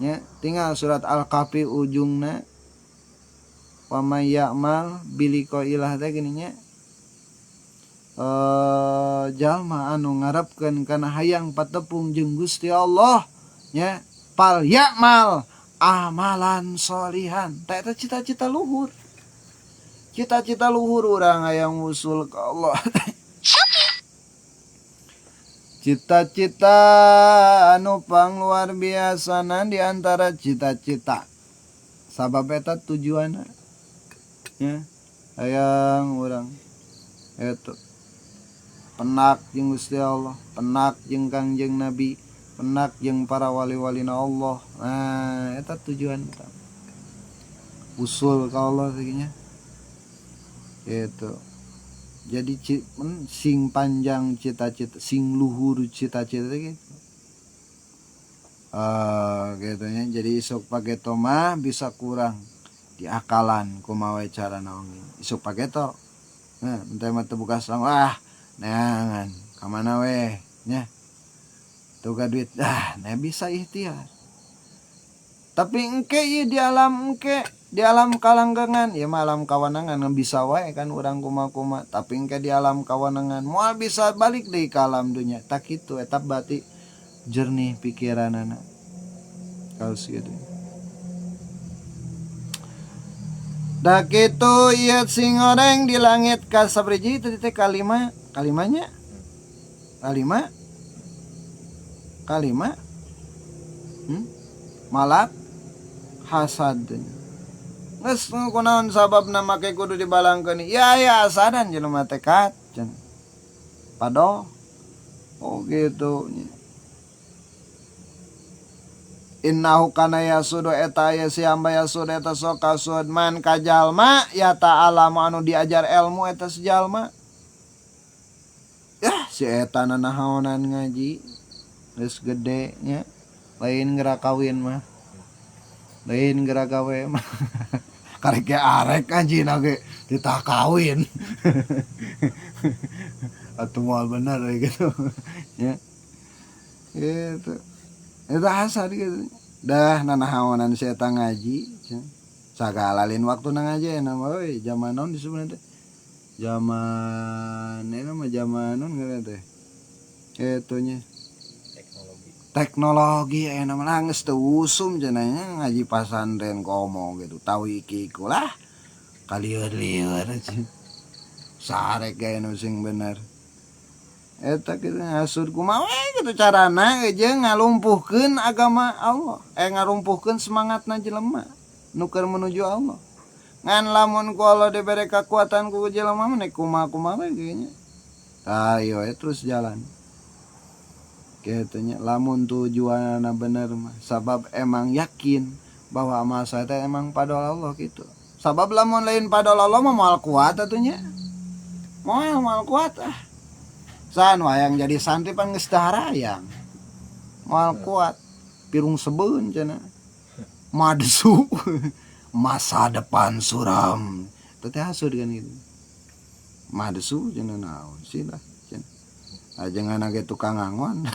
Speaker 1: nya tinggal surat Al-Kahfi ujungna wa may ya'mal biliqa ilah teh gini nya jalma anu ngarepkeun kana hayang patepung jeung Gusti Allah nya pal ya'mal amalan sholihan teh cita-cita luhur urang hayang usul ka Allah. Cita-cita anu pang luar biasa di antara cita-cita sabab eta tujuanna ya hayang urang eta penak jeung Gusti Allah, penak jeung Kangjeng Nabi, penak jeung para wali-walina Allah. Nah, eta tujuan kita. Usul ka Allah nya. Gitu. Jadi sing panjang cita-cita, sing luhur cita-cita gitu. Gitu nya. Jadi isuk pageto mah bisa kurang diakalan kumaha cara naon. Isuk pageto. Nah, entah mah teu buka sang neangan kamana weh nya tuga duit nah bisa ikhtiar tapi engke ieu di alam kalanggangan ya mah alam kawanangan bisa wae kan urang kumaha tapi engke di alam kawanangan moal bisa balik deui ka alam dunya tak kitu eta berarti jernih pikiranana kaos kitu da kitu ieu sing goreng di langit ka sabriji teh kalimanya malak hasad geus kunaon sababna make kudu dibalangkeun ya hasadan jelema teh kat cenah pado gitu innahu kana yasudu eta aya si hamba yasud eta sok kasud man kajalma ya ta'ala anu diajar ilmu eta si jalma ya si eta nanahonan ngaji geus gede nya lain geura kawin mah lain geura gawe mah karek ge arek anjina ge ditah kawin atuh moal bener gitu ya gitu eta hasad gitu dah nanahonan si eta ngaji sagala lain waktu na ngaji nama we zaman naon disebutna teh zaman ini mah zaman naon ngaran teh etu nya teknologi aya nama geus teu usum cenah ngaji pasantren komo gitu tahu iki lah kalieur-lieur sarek ge anu sing bener eta kitu hasud kumaha kitu carana jeung ngalumpuhkeun agama Allah ngalumpuhkeun semangatna jelema nu keur menuju Allah ngan lamun ku Allah dibere kekuatan ku jelema mah kumaha we nya ayo terus jalan kitu nya lamun tujuanna bener mah sabab emang yakin bahwa amal saya teh emang padol Allah gitu sabab lamun lain padol Allah mah moal kuat atuh nya moal kuat san wayang jadi santri pan geus daharayang moal kuat pirung sebeun cenah madesu masa depan suram teh hasud kan gitu madesu cenah naon sih lah cenah jangan age tukang angon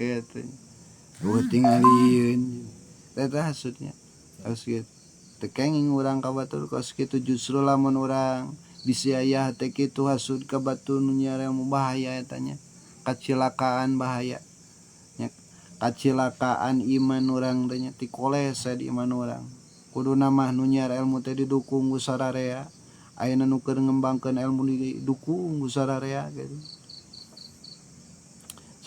Speaker 1: gitu uting alieun teh hasudnya harus gitu teu kenging urang ka batur kos kitu justru lamun urang bisi aya teh kitu hasud ka batu nu nyareng bahaya eta nya kacilakaan bahaya nya kacilakaan iman urang teh nya ti kolese di iman urang kuduna mah nu nyiar ilmu teh didukung ku sararea ayeuna nu keur ngembangkeun ilmu di dukung sararea gitu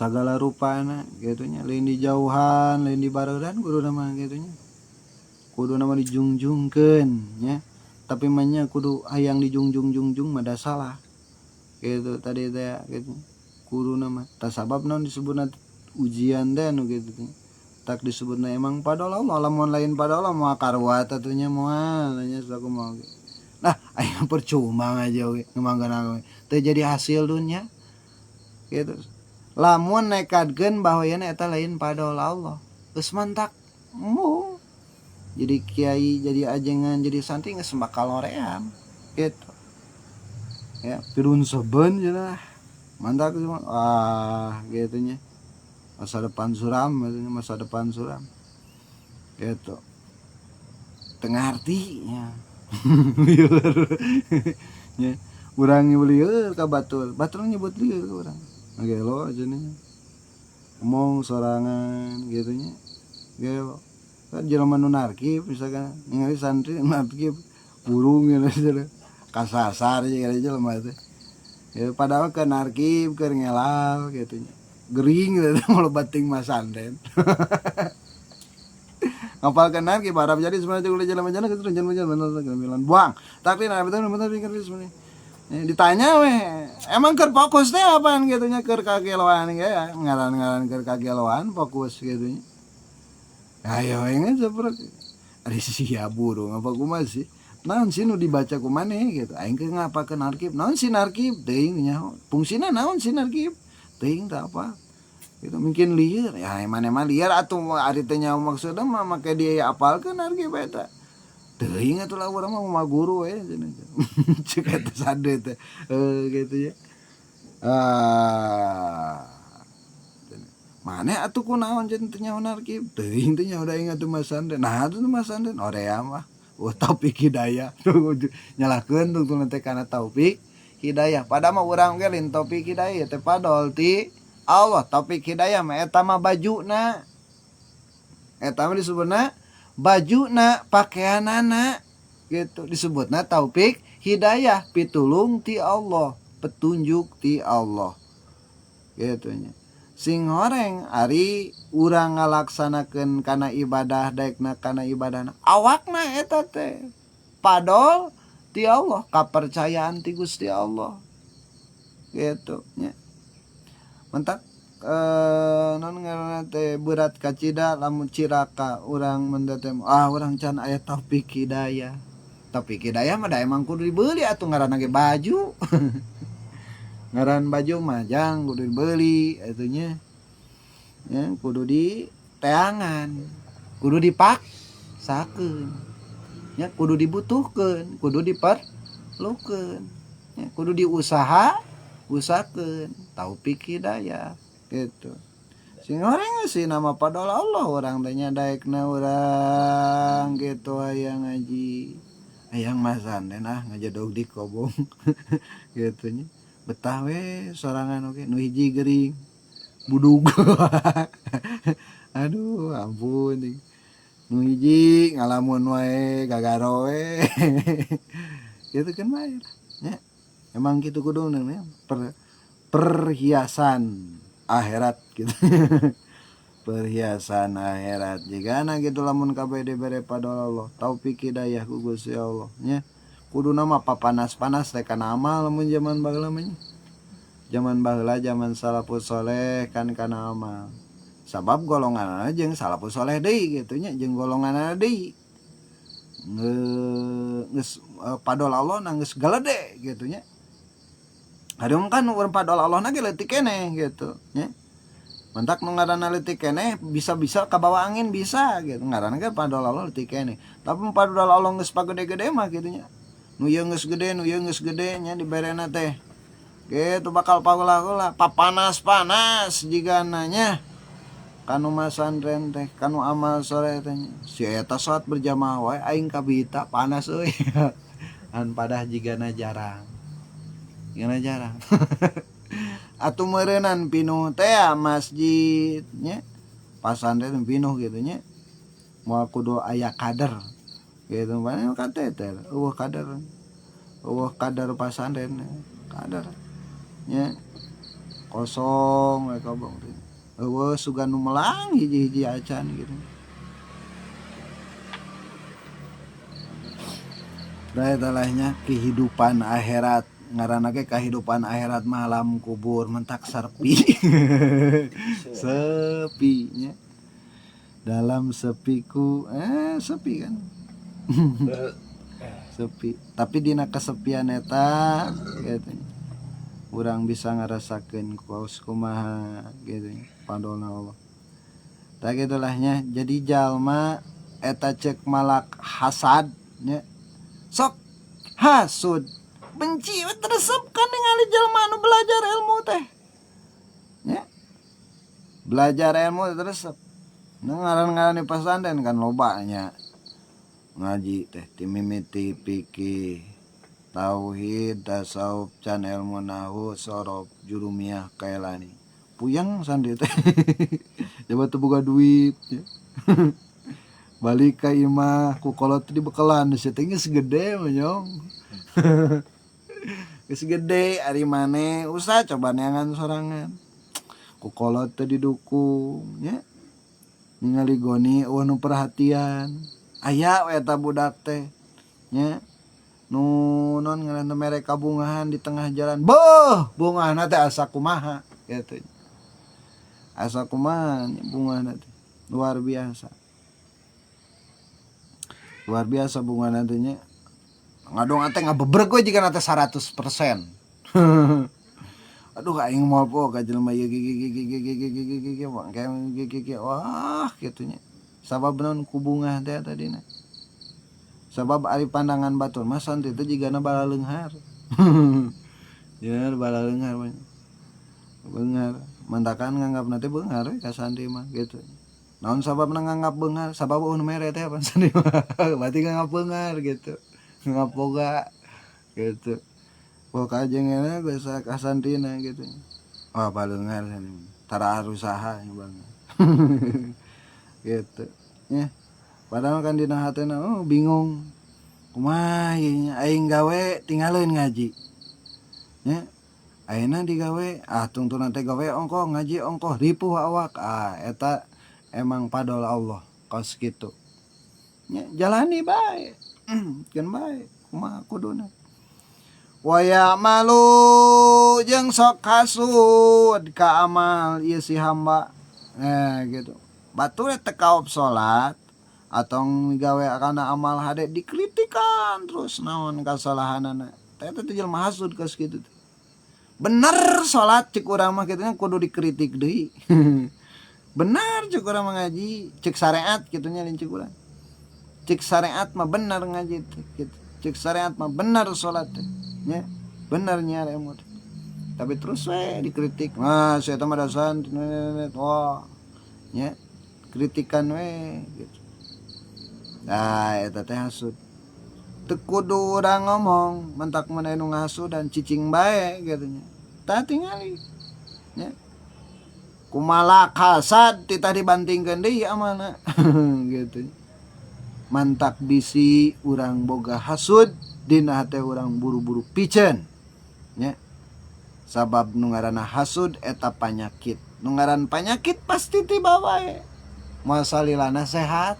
Speaker 1: sagala rupana gitu nya lain di jauhan lain di bareuran kudu nama gitu nya kudu nama dijungjungkeun nya tapi mah nya kudu hayang dijungjung mah da salah gitu tadi teh gitu kudu nama tasabab naon disebutna ujian teh nu gitu tak disebutna emang padahal Allah lamun lain padahal mah karwa tatunya moal nya saku mau nah aya percuma aja we ngemangkeun teu jadi hasil dunya gitu lamun nekadkeun bahwa yana eta lain padahal Allah geus mantak mu jadi kiai jadi ajengan jadi santri geus bakal hoream gitu ya pirun seben cenah mantak cuma gitu nya masa depan suram gitu tengah artinya ya urang lieur ka batur nyebut lieur ka urang ngelo aja nih ngomong sorangan gitu nya gelo kan jelema nu narkib misalkan ningali santri narkib burung gitu kasasar aja jelema teh ya padahal ke narkib keur ngelal gitu nya gering gitu mau bating masanden ngapal kan narkib Arab jadi sebenarnya kuliah jalan-jalan ke terus jalan buang tapi nah betul pikir sebenarnya ditanya weh emang keur fokus teh apaan gitu nya keur kageloan ya ngaran-ngaran keur kageloan fokus gitu nya ayo inget seperti ari sia burung apa kumaha sih naon sih nu dibaca ku maneh gitu aing keur ngapakeun narkib naon si narkib teuing nya fungsina naon si narkib teuing teh apa itu mungkin liar ya mana mah liar atuh ari teh nya maksudna mah make dia apalkeun narkib eta teuing atuh lah urang mah guru we cek eta sade teh gitu ya mana atuh kunaon jeung teh nyaho narkib teuing teh nyaho aing atuh masanden nah atuh masanden orea mah taufik hidayah nyalakeun tungtung teh kana taufik hidayah pada mah urang ge lain taufik hidayah teh padol ti Allah taufik hidayah mah eta mah bajuna eta mah disebutna bajuna pakaianana gitu disebutna taufik hidayah pitulung ti Allah petunjuk ti Allah gitu nya sing horeng ari urang ngalaksanakeun kana ibadah daekna kana ibadahna awakna eta teh padol ti Allah kapercayaan ti Gusti Allah gitu nya mentak non ngaranna teh berat kacida lamun ciraka urang mendatem urang can aya taufik hidayah mah da emang kudu dibeli atuh ngaranna ge baju ngaran baju mah jang kudu dibeli atunya ya kudu di teangan kudu dipaksakeun ya kudu dibutuhkeun kudu diperlukeun ya kudu usahakeun taufik hidayah gitu sing orang sih nama padol Allah orang tanya daekna orang gitu hayang ngaji hayang masanden ngajadog di kobong gitu nya betah we sorangan oke nu hiji gering budug aduh ampun nu hiji ngalamun wae gagaro we gitu kan mah ya emang gitu kudu nya perhiasan akhirat gitu perhiasan akhirat jigana gitu lamun kabeh dibere padol Allah taufik hidayah ku Gusti Allah nya kudu nama papanas-panas teh kana amal lamun zaman baheula mah zaman baheula zaman salafus saleh kan kana amal sabab golonganna jeung salafus saleh deui gitu nya jeung golonganna deui geus padol Allah na geus galede gitu nya hadung kan urang padol Allah na ge leutik keneh gitu nya mentak nu ngaranna leutik keneh bisa-bisa kabawa angin bisa gitu ngaranna ge padol Allah leutik keneh tapi padol Allah geus pagede-gede mah gitu nya nu ieu geus gede nya diberena teh gitu bakal paula-paula papanas-panas jigana nya kanu masandren teh kanu amal sore teh si eta salat berjamaah wae aing kabita panas euy an padah jigana jarang atuh meureunnan pinuh teh masjid nya pasantren pinuh gitu nya moal kudu aya kader gitu mana kateter kader kadar pasanden kadar nya kosong we kabong teh sugan nu melang hiji-hiji acan gitu. Da eta lahnya kehidupan akhirat ngaranna ge kehidupan akhirat malam kubur mentak sepi. Sepi nya. Dalam sepiku sepi kan. Sepi. Tapi dina kesepian eta gitu. Urang bisa ngarasakeun kumaha gitu pandolna Allah. Tah gitulahnya jadi jalma eta cek malak hasad nya. Sok hasud benci teresep kan ningali jalma anu belajar ilmu teh nya belajar ilmu teresep ngaran-ngaran di pesantren kan loba nya ngaji teh timimiti fikih tauhid tasawuf can ilmu nahwu sorof jurumiyah kailani puyeng sandi teh coba teu boga duit ya. Balik ka imah ku kolot di bekelan geus teh geus gede mah nyong. Geus gede ari maneh usah coba neangan sorangan. Ku kolot teh didukung nya. Ningali goni nu perhatian. Aya we eta budak teh nya. Nu non ngaranna mere kabungahan di tengah jalan. Beuh, bungahna teh asa kumaha kitu. Asa kumaha bungahna teh. Luar biasa. Luar biasa bunga nantinya ngadong ate ngabebreg we jika nate 100%. Aduh aing moal po ka jelema ieu gigi wah kitu nya. Sabab naon ku bunga teh tadina. Sabab ari pandangan batur mah santi teh jigana bala leunghar. Ya bala leunghar mah. Beunghar, mantakan nganggapna teh beunghar we ka santi mah gitu. Naon sababna nganggap beunghar? Sabab nu mere teh apa sani mah. Berarti nganggap beunghar gitu. Nganggap boga gitu. Boga jengena biasa kasantina gitu. Oh, baleunghar sani. Tara usaha Bang. Gitu. Ya. Padahal kan dina hatena bingung. Kumaha ieu aing gawe tinggalin ngaji. Ya. Ayeuna digawe tungtunan teh gawe ongkoh ngaji ongkoh ripuh awak. Eta emang padol Allah kos gitu nya jalani bae kan bae kumaha kuduna waya malu jeung sok hasud ka amal ieu si hamba gitu batur teh kaop salat atau gawe kana amal hade dikritikan terus naon kasalahanana teh teh jelema hasud kos kitu bener salat cek urang mah kitu nya kudu dikritik deui. Benar cek urang mengaji cek syariat gitunya cek urang cek syariat mah benar ngaji gitu. Cek syariat mah benar salat nya benar nya ilmu tapi terus we dikritik saya teh mah dasan wah nya kritikan we gitu. Eta teh hasud teu kudu urang ngomong mentak maneh nu ngasud dan cicing bae gitu nya tah tingali nya kumalak hasad titah dibantingkeun deui amalna gitu. Mantak bisi urang boga hasud dina hate urang buru-buru piceun nya. Sabab nu ngaranna hasud eta panyakit. Nu ngaran panyakit pasti tiba wae. Masalilana sehat.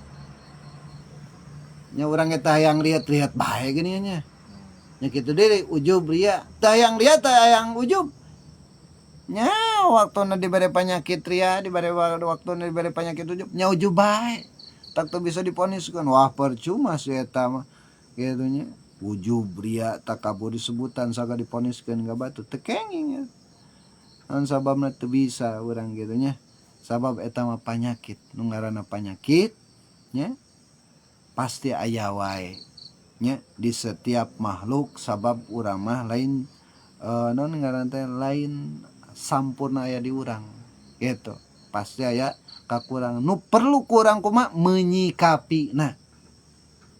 Speaker 1: Nya urang eta hayang lihat-lihat bae geuning nya. Nya kitu deui ujub ria. Tah hayang lihat tah hayang ujub. Nya waktuna dibere penyakit ria dibere waktuna dibere penyakit ujub nya ujub bae tak teu bisa diponiskeun wah percuma si eta mah kitu nya ujub ria takabur disebutan saga diponiskeun ka batu teu kenging naon sababna teu bisa urang kitu nya sabab eta mah penyakit nu ngaranna penyakit nya pasti aya wae nya di setiap makhluk sabab urang mah lain naon ngaranna teh lain sampurna aya di urang gitu pasti aya kakurangan nu perlu kurang kumaha menyikapi nah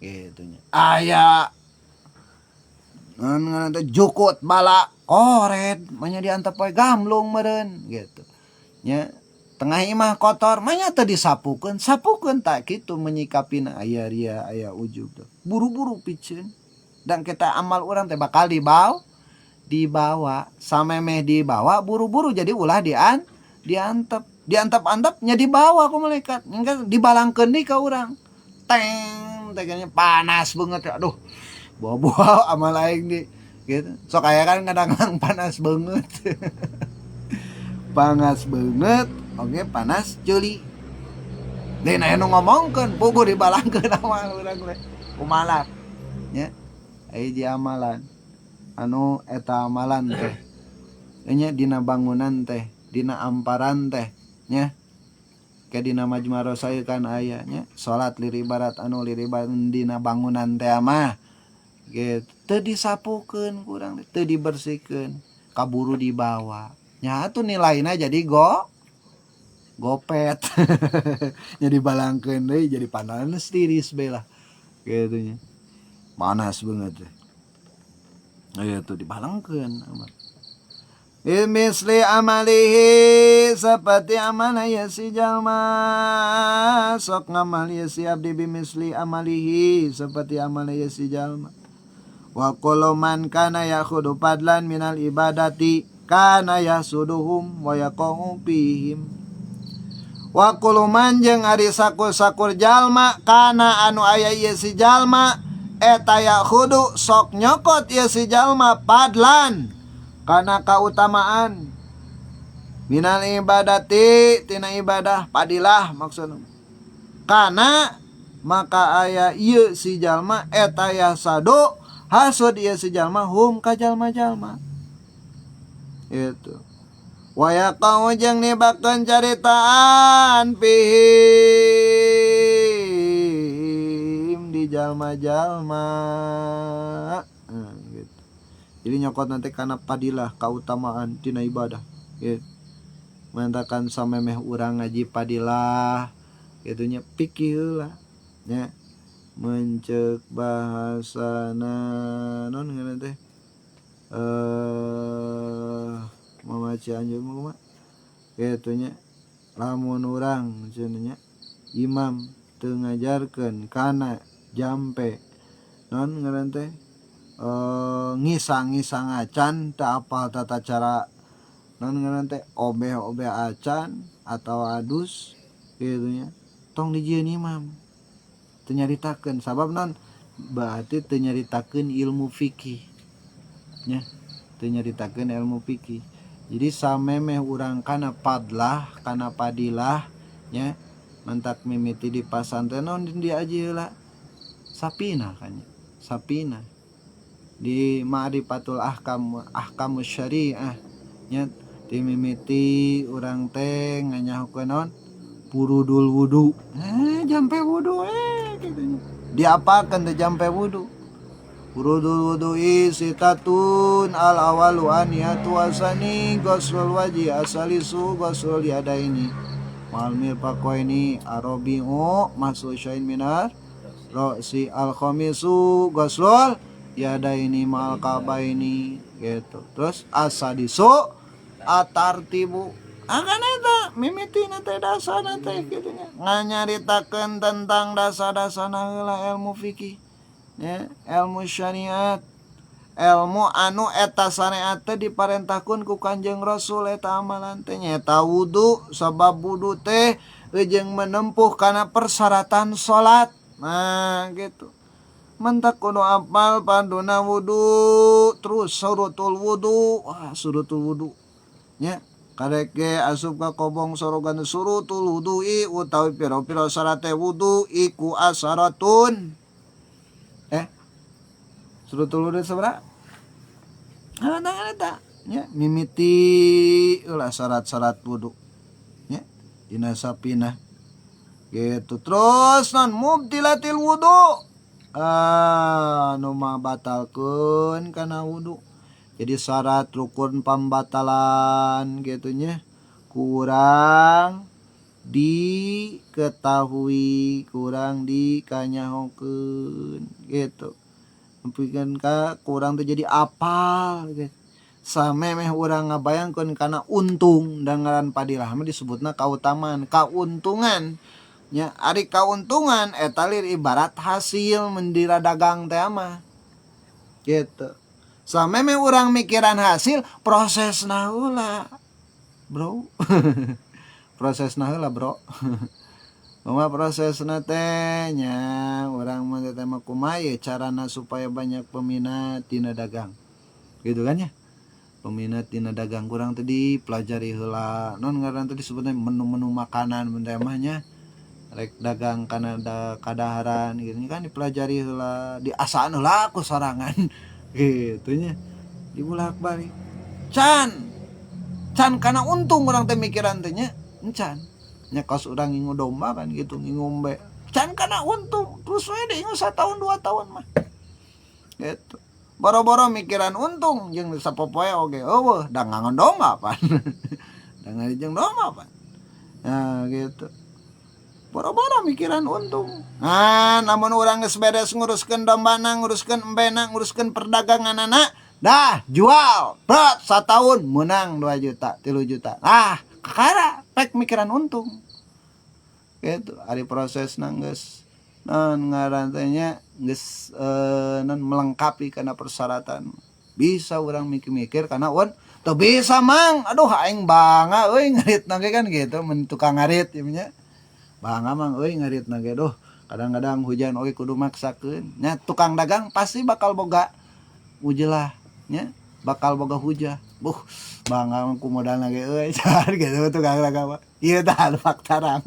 Speaker 1: gitu nya aya ngaran teh jukut bala koret manya diantep poe gamlung meureun gitu nya tengah imah kotor manya teu sapukeun tak kitu menyikapina aya ria aya ujub buru-buru piceun dan kita amal orang teh bakal dibawa samemeh dibawa buru-buru jadi ulah diantep-antepnya dibawa ku malaikat engke dibalangkeun deui ka urang teng teganya panas banget aduh bawa amal aing di gitu sok aya kan kadang-kadang panas banget panas banget oke panas ceuli deui aya nu ngomongkeun puguh dibalangkeun amal urang teh kumaha nya hiji amalan anu eta amalan teh nya dina bangunan teh dina amparan teh nya ke dina majma' rasail kan aya nya salat lir ibarat anu lir ibarat dina bangunan teh mah gitu teu disapukeun kurang teu dibersihkeun kaburu dibawa nya atuh nilaina jadi gopet jadi balangkeun deui jadi panas tiris bae lah gitu nya panas banget teh aya tuh dibalangkeun misli amalihi seperti amal ya si jalma sok ngamal ya si abdi bimisli amalihi seperti amal ya si jalma wa kullu man kana yakhudu padlan minal ibadati kana yasuduhum wa yaqau fihim wa kullu man jeung ari sakur-sakur jalma kana anu aya ieu si jalma eta yakhudu sok nyokot ieu si jalma padlan kana kautamaan minal ibadati tina ibadah padilah maksudna kana maka aya ieu si jalma eta yasadu hasud ieu si jalma hum ka jalma-jalma itu waya kau jeung nibakeun caritaan pihim di jalma-jalma gitu. Jadi nyokot nanti kana padilah kautamaan tina ibadah gitu. Mantakan samemeh urang ngaji padilah gitu nya pikih heula nya mencek bahasana non ngaran teh mamaci anjeun mah kitu nya lamun urang cenah imam teu ngajarkeun kana jampe non ngaran teh ngisang-ngisang acan teu apal tata cara non ngaran teh obeh-obeh acan atau adus kitu nya tong dijieun imam teu nyaritakeun sabab non berarti teu nyaritakeun ilmu fikih nya teu nyaritakeun ilmu fikih jadi samemeh urang kana padlah kana padilah nya mentak mimiti di pasantren non di aji heula sapina kan sapina di ma'rifatul ahkamus syariah nya dimimiti urang teh nganyahukeun non purudul wudu jampe wudu kitu diapakeun teh jampe wudu furudul wudu'i sitatun al awalu aniyatu asani ghuslul wajhi asalisu ghuslul yadaini mal mirfaqaini arabi'u masu syain minar ra'si al khamisu ghuslul yadaini mal kabaini gitu terus asadisu atartibu akan eta mimitina teh dasana teh kitu nya nganyaritakeun tentang dasar-dasarna heula ilmu fikih ya ilmu syariat ilmu anu eta syariat teh diparentahkeun ku Kanjeng Rasul eta amalan teh nyaeta wudu sabab wudu teh jeung menempuh kana persyaratan salat nah gitu mentak kudu apal panduna wudu terus surutul wudu surutul wudu nya karek ge asup ka kobong sorogan surutul wudu'i utawi pira-pira syarat wudu iku asyaratun surutul wudu sabaraha eta nya mimiti ulah syarat-syarat wudu nya dina sapina gitu terus non mubtilatil wudu anu mabatalkeun kana wudu jadi syarat rukun pambatalan gitu nya kurang diketahui kurang dikanyahokeun gitu pikeun ka kurang teh jadi apal gitu samemeh urang ngabayangkeun kana untung dan ngaran padilah mah disebutna kautamaan kauntungan nya ari kauntungan eta lir ibarat hasil mendira dagang teh mah gitu. Sameme orang mikiran hasil proses heula bro. Proses heula bro. Mama prosesna teh nya urang mah teh mah kumaha ye carana supaya banyak peminat dina dagang gitu kan ya. Peminat dina dagang kurang tadi pelajari heula non ngaran tadi sebutnya menu-menu makanan benda mah nya rek dagang kana kadaharan gitu kan dipelajari heula diasaan heula ku sorangan gitu nya dibulak-balik can kana untung orang teh mikiran teh nya encan nya kos urang ngingu domba kan gitu ngingu umbe can kana untung terus we diingu 1 tahun 2 tahun mah gitu boro-boro mikiran untung jeung sapopoe oge eueuh da ngangon domba pan da ngarijeng domba pan nah gitu boro-boro mikiran untung nah namun urang geus beres nguruskeun dombana nguruskeun embena nguruskeun perdaganganana dah jual berat 1 tahun menang 2 juta 3 juta kakara pek mikiran untung gitu ari proses geus non ngarantenya geus non melengkapi karena persyaratan bisa orang mikir-mikir karena wan tuh bisa mang aduh aing bangga euy ngarit nage kan gitu mun tukang ngarit nya bangga mang euy ngarit nage duh kadang-kadang hujan oge kudu maksakeun nya tukang dagang pasti bakal boga ujelah nya bakal boga hujah bangga ku modal nage euy car gitu tukang dagang ieu tah faktaran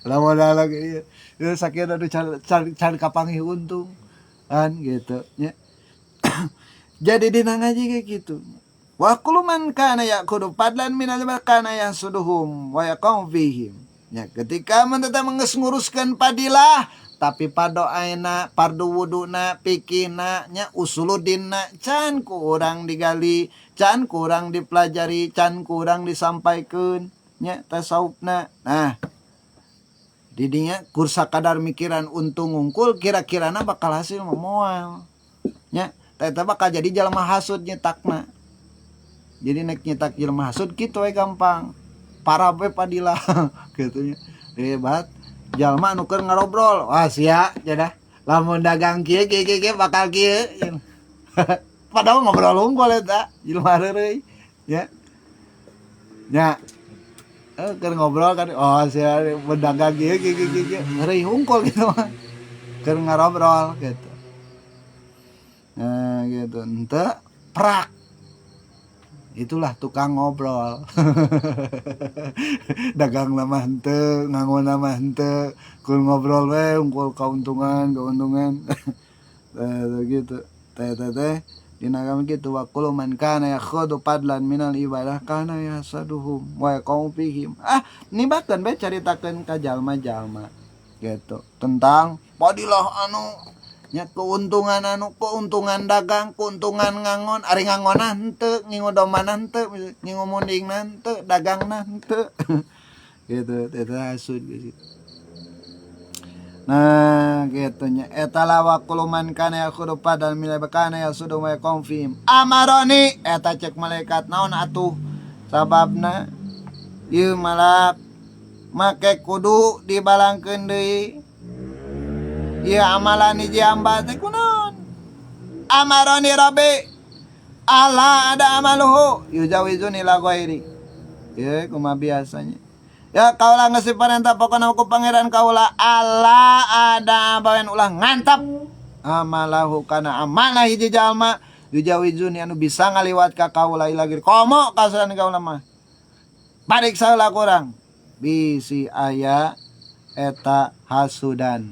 Speaker 1: lah modal lagi ieu sakit aduh cari kapangi untung kan gitu ya. Jadi dina ngaji kayak gitu wa kullu man kana yaqudu padlan minal kana yasuduhum wa yaqum fihim ya ketika mentetap nguruskeun padilah tapi pado aina pardu wuduna pikina nya usuludinna can ku urang digali can ku urang dipelajari can ku urang disampaikeun nya tasawufna nah didinya kursa kadar mikiran untung ngungkul kira-kirana bakal hasil moal nya eta bakal jadi jalma hasud nyetakna jadi nek nyetak jalma hasud kitu we gampang para we padilah gitu nya hebat jalma anu keur ngarobrol wah sia jadah lamun dagang kieu bakal kieu padahal ngobrol unggul eta jelema reureuy ya nya keur ngobrol kan sia berdagang kieu ngeri hungkul gitu mah keur ngarobrol gitu nah gitu ente prak itulah tukang ngobrol dagang lama henteu ngangon lama henteu keur ngobrol we hungkul keuntungan gitu teh dina agama kitu wa kullu man kana yakhudu padlan minal ibadah kana yasaduhum wa yaqum fihim nibakeun bae caritakeun ka jalma-jalma gitu tentang padilah anu nya keuntungan dagang keuntungan ngangon ari ngangona henteu ngingu domana henteu ngingu mundingna henteu dagangna henteu gitu eta hasud gitu. Nah gitu nya eta lawa kuluman kana yakhudu padal mila kana yasudu wa konfim amaroni eta cek malaikat naon atuh sababna ieu malak make kudu dibalangkeun deui ieu amalan hiji hamba teh kunaon amaroni rabbi ala ada amaluhu yujawizuni la ghairi ieu kumaha biasanya ya kaulah ngasih perintah pokoknya aku pangeran kaulah Allah ada bawen ulah ngantap amalahu kana amanah hiji jalma yujawizuni anu bisa ngaliwat ka kaulah ilagir komo kasaran kaulah mah barik saeulah kurang bisi aya eta hasudan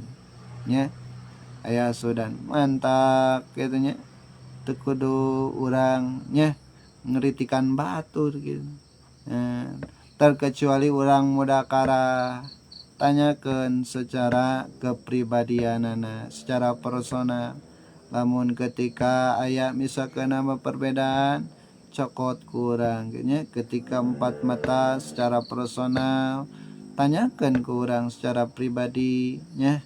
Speaker 1: nya aya hasudan mantap kitu nya teu kudu urang nya ngeritikan batur gitu terkecuali orang mudakara tanyakan secara kepribadianana secara personal namun ketika aya misalkan nama perbedaan cokot kurang ketika empat mata secara personal tanyakan kurang secara pribadinya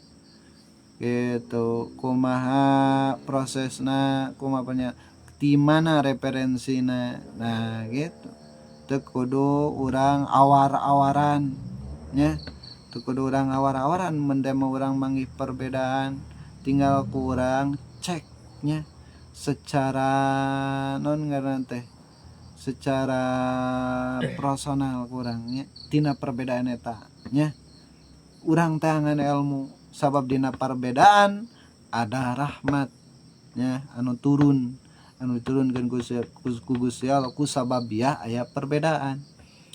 Speaker 1: gitu kumaha prosesna kumaha di mana referensina nah gitu teu kudu urang awar-awaran nya teu kudu urang awar-awaran mun urang manggih perbedaan tinggal kurang cek nya secara non ngaran teh secara personal kurangnya tina perbedaan eta nya urang tangan ilmu sabab dina perbedaan ada rahmat nya anu diturunkeun ku Gusti Allah ku sababiah aya perbedaan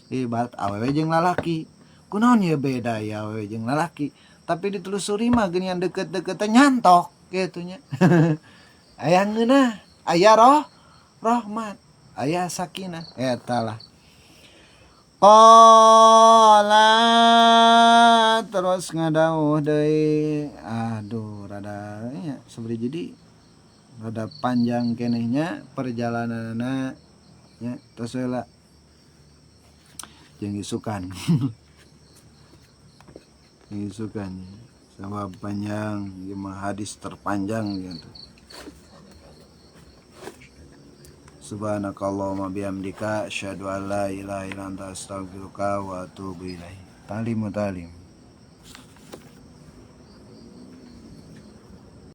Speaker 1: ibarat awewe jeung lalaki kunaon ye beda ya awewe jeung lalaki tapi ditelusuri mah geuningan deket-deket nyantok kitu nya aya ngeunah aya rahmat aya sakinah eta lah qala terus ngadawuh deui aduh rada nya sabari jadi rada panjang kenehnya perjalananna nya tos heula jeung isukan isukan sabab panjang ieu mah hadis terpanjang gitu. Subhanakallahumma bihamdika asyhadu an la ilaha illa anta astaghfiruka wa atubu ilaik. Talim.